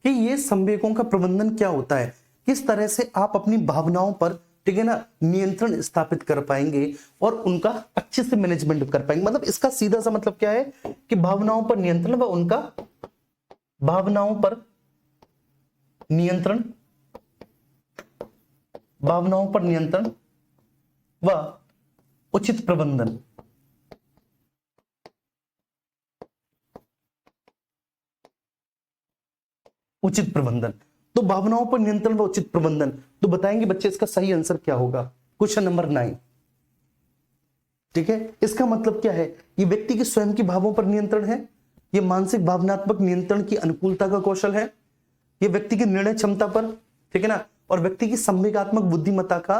कि ये संवेगों का प्रबंधन क्या होता है, किस तरह से आप अपनी भावनाओं पर, ठीक है ना, नियंत्रण स्थापित कर पाएंगे और उनका अच्छे से मैनेजमेंट कर पाएंगे। मतलब इसका सीधा सा मतलब क्या है कि भावनाओं पर नियंत्रण व उनका, भावनाओं पर नियंत्रण, भावनाओं पर नियंत्रण व उचित प्रबंधन, उचित प्रबंधन। तो भावनाओं पर नियंत्रण व उचित प्रबंधन, तो बताएंगे बच्चे इसका सही आंसर क्या होगा? क्वेश्चन नंबर 9, ठीक है। इसका मतलब क्या है? ये व्यक्ति के स्वयं के भावों पर नियंत्रण है, ये मानसिक भावनात्मक नियंत्रण की अनुकूलता का कौशल है, ये व्यक्ति की निर्णय क्षमता पर, ठीक है ना, और व्यक्ति की संवेगात्मक बुद्धिमत्ता का,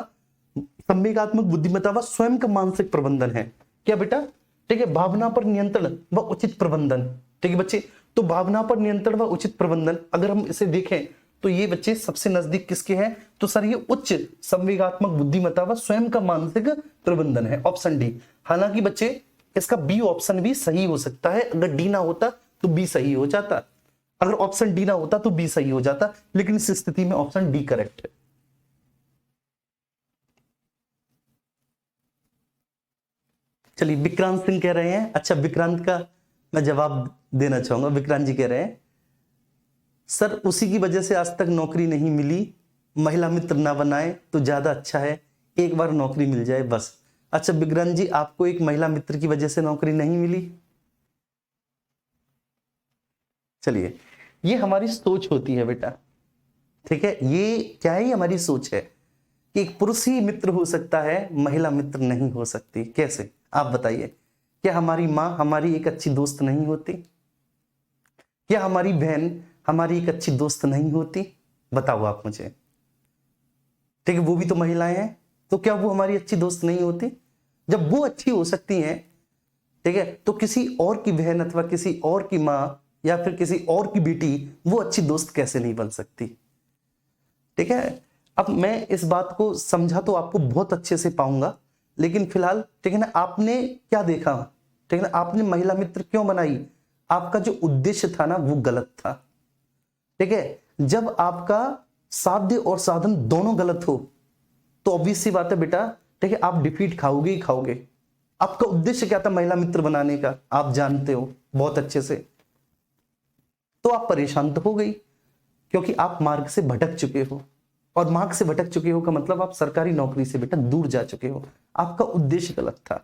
संवेगात्मक बुद्धिमत्ता व स्वयं का मानसिक प्रबंधन है। क्या बेटा? ठीक है, भावना पर नियंत्रण व उचित प्रबंधन, ठीक है बच्चे। तो भावना पर नियंत्रण व उचित प्रबंधन, अगर हम इसे देखें तो ये बच्चे सबसे नजदीक किसके हैं? तो सर ये उच्च संवेगात्मक बुद्धिमत्ता व स्वयं का मानसिक प्रबंधन है, ऑप्शन डी। हालांकि बच्चे इसका बी ऑप्शन भी सही हो सकता है, अगर डी ना होता तो बी सही हो जाता, अगर ऑप्शन डी ना होता तो बी सही हो जाता, लेकिन इस स्थिति में ऑप्शन डी करेक्ट है। चलिए विक्रांत सिंह कह रहे हैं, अच्छा विक्रांत का मैं जवाब देना चाहूंगा। विक्रांत जी कह रहे हैं सर उसी की वजह से आज तक नौकरी नहीं मिली, महिला मित्र ना बनाए तो ज्यादा अच्छा है, एक बार नौकरी मिल जाए बस। अच्छा विक्रांत जी, आपको एक महिला मित्र की वजह से नौकरी नहीं मिली? चलिए, ये हमारी सोच होती है बेटा, ठीक है। ये क्या है? ये हमारी सोच है कि एक पुरुष ही मित्र हो सकता है, महिला मित्र नहीं हो सकती। कैसे आप बताइए? क्या हमारी माँ हमारी एक अच्छी दोस्त नहीं होती? क्या हमारी बहन हमारी एक अच्छी दोस्त नहीं होती? बताओ आप मुझे, ठीक है, वो भी तो महिलाएं हैं, तो क्या वो हमारी अच्छी दोस्त नहीं होती? जब वो अच्छी हो सकती हैं ठीक है, तो किसी और की बहन अथवा किसी और की माँ या फिर किसी और की बेटी वो अच्छी दोस्त कैसे नहीं बन सकती। ठीक है, अब मैं इस बात को समझा तो आपको बहुत अच्छे से पाऊंगा, लेकिन फिलहाल ठीक है ना, आपने क्या देखा, ठीक है ना, आपने महिला मित्र क्यों बनाई, आपका जो उद्देश्य था ना वो गलत था। ठीक है, जब आपका साध्य और साधन दोनों गलत हो तो ऑब्वियस सी बात है बेटा, ठीक है, आप डिफीट खाओगे ही खाओगे। आपका उद्देश्य क्या था महिला मित्र बनाने का, आप जानते हो बहुत अच्छे से, तो आप परेशान तो हो गई, क्योंकि आप मार्ग से भटक चुके हो, और मार्ग से भटक चुके हो का मतलब आप सरकारी नौकरी से बेटा दूर जा चुके हो, आपका उद्देश्य गलत था।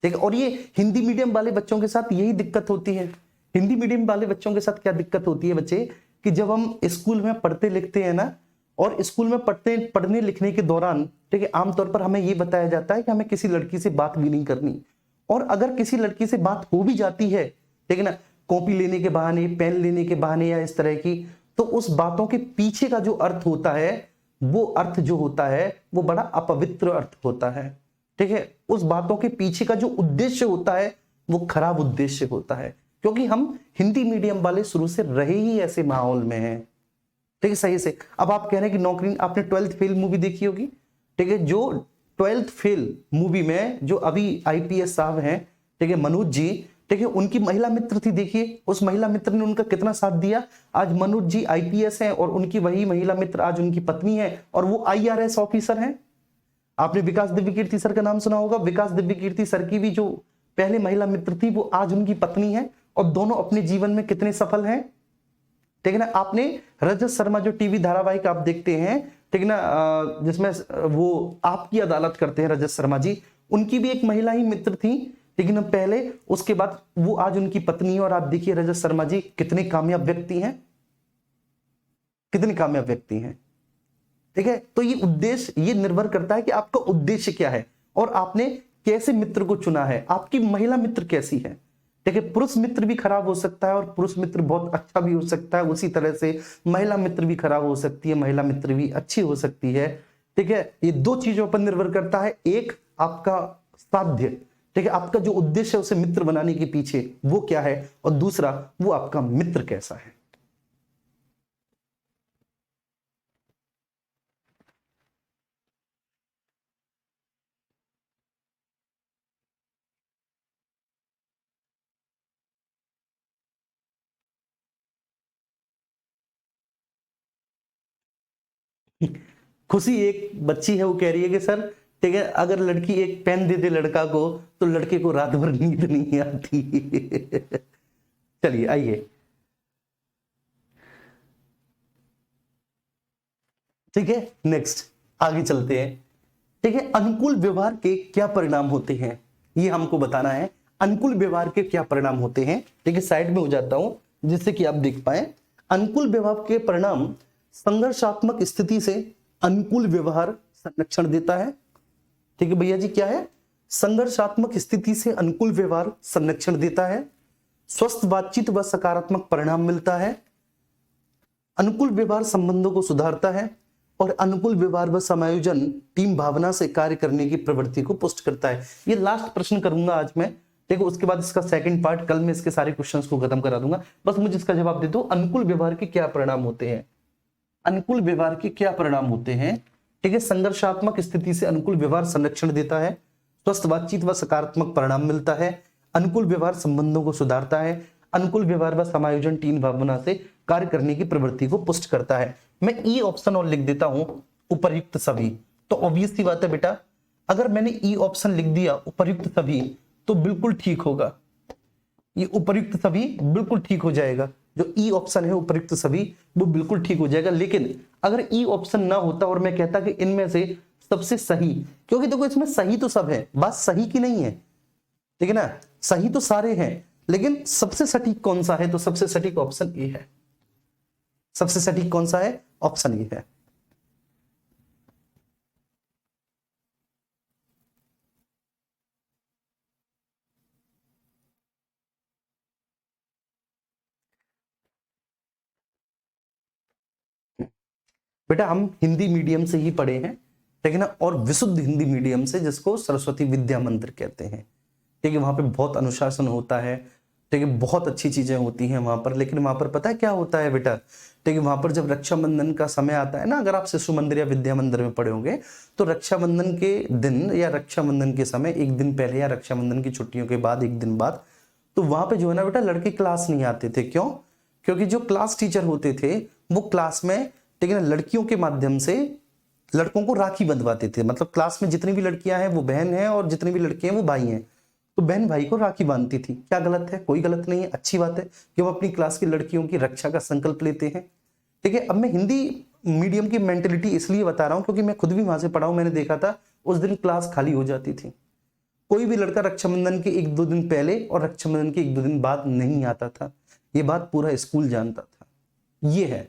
ठीक है, और ये हिंदी मीडियम वाले बच्चों के साथ यही दिक्कत होती है। हिंदी मीडियम वाले बच्चों के साथ क्या दिक्कत होती है बच्चे, कि जब हम स्कूल में पढ़ते लिखते हैं ना, और स्कूल में पढ़ने लिखने के दौरान, ठीक है, आमतौर पर हमें ये बताया जाता है कि हमें किसी लड़की से बात भी नहीं करनी, और अगर किसी लड़की से बात हो भी जाती है, ठीक है ना, कॉपी लेने के बहाने, पेन लेने के बहाने या इस तरह की, तो उस बातों के पीछे का जो अर्थ होता है, वो अर्थ जो होता है वो बड़ा अपवित्र अर्थ होता है। ठीक है, उस बातों के पीछे का जो उद्देश्य होता है वो खराब उद्देश्य होता है, क्योंकि हम हिंदी मीडियम वाले शुरू से रहे ही ऐसे माहौल में हैं। ठीक है, सही से। अब आप कह रहे हैं कि नौकरी, आपने 12th फेल मूवी देखी होगी, ठीक है, जो 12th फेल मूवी में जो अभी आईपीएस साहब हैं, ठीक है, मनोज जी, ठीक है, उनकी महिला मित्र थी, देखिए उस महिला मित्र ने उनका कितना साथ दिया। आज मनोज जी आईपीएस हैं और उनकी वही महिला मित्र आज उनकी पत्नी है और वो आईआरएस ऑफिसर हैं। आपने विकास दिव्य कीर्ति सर का नाम सुना होगा, विकास दिव्य कीर्ति सर की भी जो पहले महिला मित्र थी वो आज उनकी पत्नी है, और दोनों अपने जीवन में कितने सफल हैं। ठीक है ना, आपने रजत शर्मा जो टीवी धारावाहिक आप देखते हैं, ठीक है ना, जिसमें वो आपकी अदालत करते हैं रजत शर्मा जी, उनकी भी एक महिला ही मित्र थी, लेकिन पहले, उसके बाद वो आज उनकी पत्नी है, और आप देखिए रजत शर्मा जी कितने कामयाब व्यक्ति हैं, कितने कामयाब व्यक्ति हैं। ठीक है, तो ये उद्देश्य, ये निर्भर करता है कि आपका उद्देश्य क्या है और आपने कैसे मित्र को चुना है, आपकी महिला मित्र कैसी है। ठीक है, पुरुष मित्र भी खराब हो सकता है और पुरुष मित्र बहुत अच्छा भी हो सकता है, उसी तरह से महिला मित्र भी खराब हो सकती है, महिला मित्र भी अच्छी हो सकती है। ठीक है, ये दो चीजों पर निर्भर करता है, एक आपका साध्य, ठीक है, आपका जो उद्देश्य है उसे मित्र बनाने के पीछे वो क्या है, और दूसरा वो आपका मित्र कैसा है। खुशी एक बच्ची है, वो कह रही है कि सर, ठीक है, अगर लड़की एक पेन दे दे लड़का को तो लड़के को रात भर नींद नहीं आती। चलिए आइए, ठीक है, नेक्स्ट आगे चलते हैं। ठीक है, अनुकूल व्यवहार के क्या परिणाम होते हैं, ये हमको बताना है। अनुकूल व्यवहार के क्या परिणाम होते हैं, ठीक है, साइड में हो जाता हूं जिससे कि आप देख पाए। अनुकूल व्यवहार के परिणाम, संघर्षात्मक स्थिति से अनुकूल व्यवहार संरक्षण देता है। ठीक है भैया जी, क्या है, संघर्षात्मक स्थिति से अनुकूल व्यवहार संरक्षण देता है, स्वस्थ बातचीत व सकारात्मक परिणाम मिलता है, अनुकूल व्यवहार संबंधों को सुधारता है, और अनुकूल व्यवहार व समायोजन टीम भावना से कार्य करने की प्रवृत्ति को पुष्ट करता है। ये लास्ट प्रश्न करूंगा आज मैं, देखो उसके बाद इसका सेकंड पार्ट, कल मैं इसके सारे क्वेश्चंस को खत्म करा दूंगा, बस मुझे इसका जवाब दे दो। अनुकूल व्यवहार के क्या परिणाम होते हैं, अनुकूल व्यवहार के क्या परिणाम होते हैं। ठीक है, संघर्षात्मक स्थिति से अनुकूल व्यवहार संरक्षण देता है, स्वस्थ बातचीत व सकारात्मक परिणाम मिलता है, अनुकूल व्यवहार संबंधों को सुधारता है, अनुकूल व्यवहार व समायोजन टीम भावना से कार्य करने की प्रवृत्ति को पुष्ट करता है। मैं ई ऑप्शन और लिख देता हूं, उपर्युक्त सभी। तो ऑब्वियस सी बात है बेटा, अगर मैंने ई ऑप्शन लिख दिया उपर्युक्त सभी तो बिल्कुल ठीक होगा, ये उपर्युक्त सभी बिल्कुल ठीक हो जाएगा, जो ई ऑप्शन है उपर्युक्त सभी वो बिल्कुल ठीक हो जाएगा। लेकिन अगर ई ऑप्शन ना होता और मैं कहता कि इनमें से सबसे सही, क्योंकि देखो इसमें सही तो सब है, बात सही की नहीं है, ठीक है ना, सही तो सारे हैं, लेकिन सबसे सटीक कौन सा है, तो सबसे सटीक ऑप्शन ए है। सबसे सटीक कौन सा है, ऑप्शन ए है। बेटा हम हिंदी मीडियम से ही पढ़े हैं, ठीक है ना, और विशुद्ध हिंदी मीडियम से, जिसको सरस्वती विद्या मंदिर कहते हैं। ठीक है, वहां पे बहुत अनुशासन होता है, ठीक है, बहुत अच्छी चीजें होती हैं वहां पर। लेकिन वहां पर पता है क्या होता है बेटा, ठीक है, वहां पर जब रक्षाबंधन का समय आता है ना, अगर आप शिशु मंदिर या विद्या मंदिर में पढ़े होंगे, तो रक्षाबंधन के दिन या रक्षाबंधन के समय एक दिन पहले या रक्षाबंधन की छुट्टियों के बाद एक दिन बाद, तो वहां पे जो है ना बेटा लड़के क्लास नहीं आते थे। क्यों? क्योंकि जो क्लास टीचर होते थे वो क्लास में, ठीक है ना, लड़कियों के माध्यम से लड़कों को राखी बंधवाते थे। मतलब क्लास में जितनी भी लड़कियां हैं वो बहन है और जितनी भी लड़के हैं वो भाई हैं, तो बहन भाई को राखी बांधती थी। क्या गलत है? कोई गलत नहीं है, अच्छी बात है कि वो अपनी क्लास की लड़कियों की रक्षा का संकल्प लेते हैं। ठीक है, अब मैं हिंदी मीडियम की मेंटेलिटी इसलिए बता रहा हूं क्योंकि मैं खुद भी वहां से पढ़ा हूं, मैंने देखा था उस दिन क्लास खाली हो जाती थी। कोई भी लड़का रक्षाबंधन के एक दो दिन पहले और रक्षाबंधन के एक दो दिन बाद नहीं आता था। ये बात पूरा स्कूल जानता था। ये है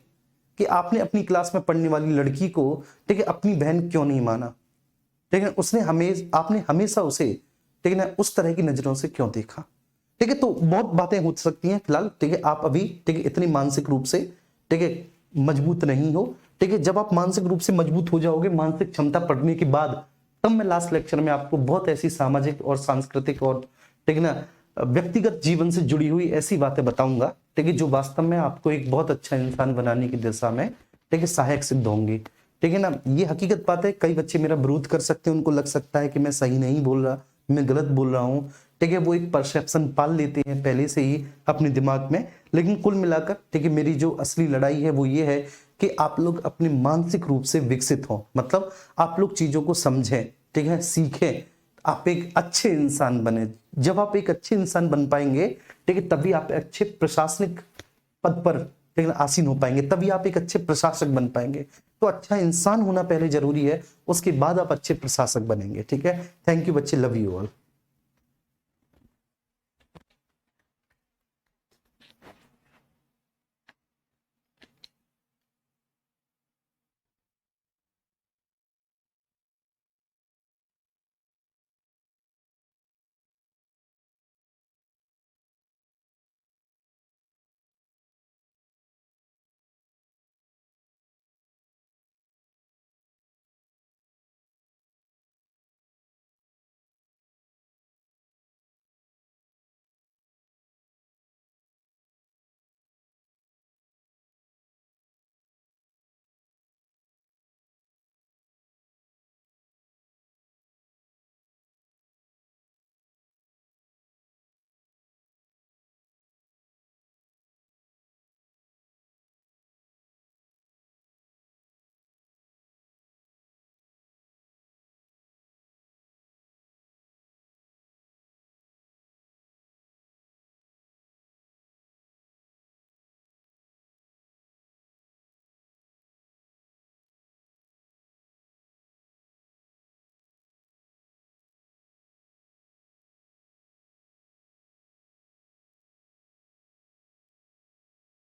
कि आपने अपनी क्लास में पढ़ने वाली लड़की को, ठीक है, अपनी बहन क्यों नहीं माना? ठीक है, आपने हमेशा उसे, ठीक है ना, उस तरह की नजरों से क्यों देखा? ठीक है, तो बहुत बातें हो सकती हैं फिलहाल। ठीक है, आप अभी, ठीक है, इतनी मानसिक रूप से, ठीक है, मजबूत नहीं हो। ठीक है, जब आप मानसिक रूप से मजबूत हो जाओगे, मानसिक क्षमता पढ़ने के बाद, तब मैं लास्ट लेक्चर में आपको बहुत ऐसी सामाजिक और सांस्कृतिक और, ठीक है ना, व्यक्तिगत जीवन से जुड़ी हुई ऐसी बातें बताऊंगा, ठीक है, जो वास्तव में आपको एक बहुत अच्छा इंसान बनाने की दिशा में, ठीक है, सहायक सिद्ध होंगी। ठीक है ना, ये हकीकत बात है। कई बच्चे मेरा विरोध कर सकते हैं, उनको लग सकता है कि मैं सही नहीं बोल रहा, मैं गलत बोल रहा हूँ। ठीक है, वो एक परसेप्शन पाल लेते हैं पहले से ही अपने दिमाग में। लेकिन कुल मिलाकर, ठीक है, मेरी जो असली लड़ाई है वो ये है कि आप लोग अपने मानसिक रूप से विकसित हो, मतलब आप लोग चीजों को समझें, ठीक है, सीखें, आप एक अच्छे इंसान बने। जब आप एक अच्छे इंसान बन पाएंगे, ठीक है, तभी आप अच्छे प्रशासनिक पद पर, ठीक है, आसीन हो पाएंगे, तभी आप एक अच्छे प्रशासक बन पाएंगे। तो अच्छा इंसान होना पहले जरूरी है, उसके बाद आप अच्छे प्रशासक बनेंगे। ठीक है, थैंक यू बच्चे, लव यू ऑल।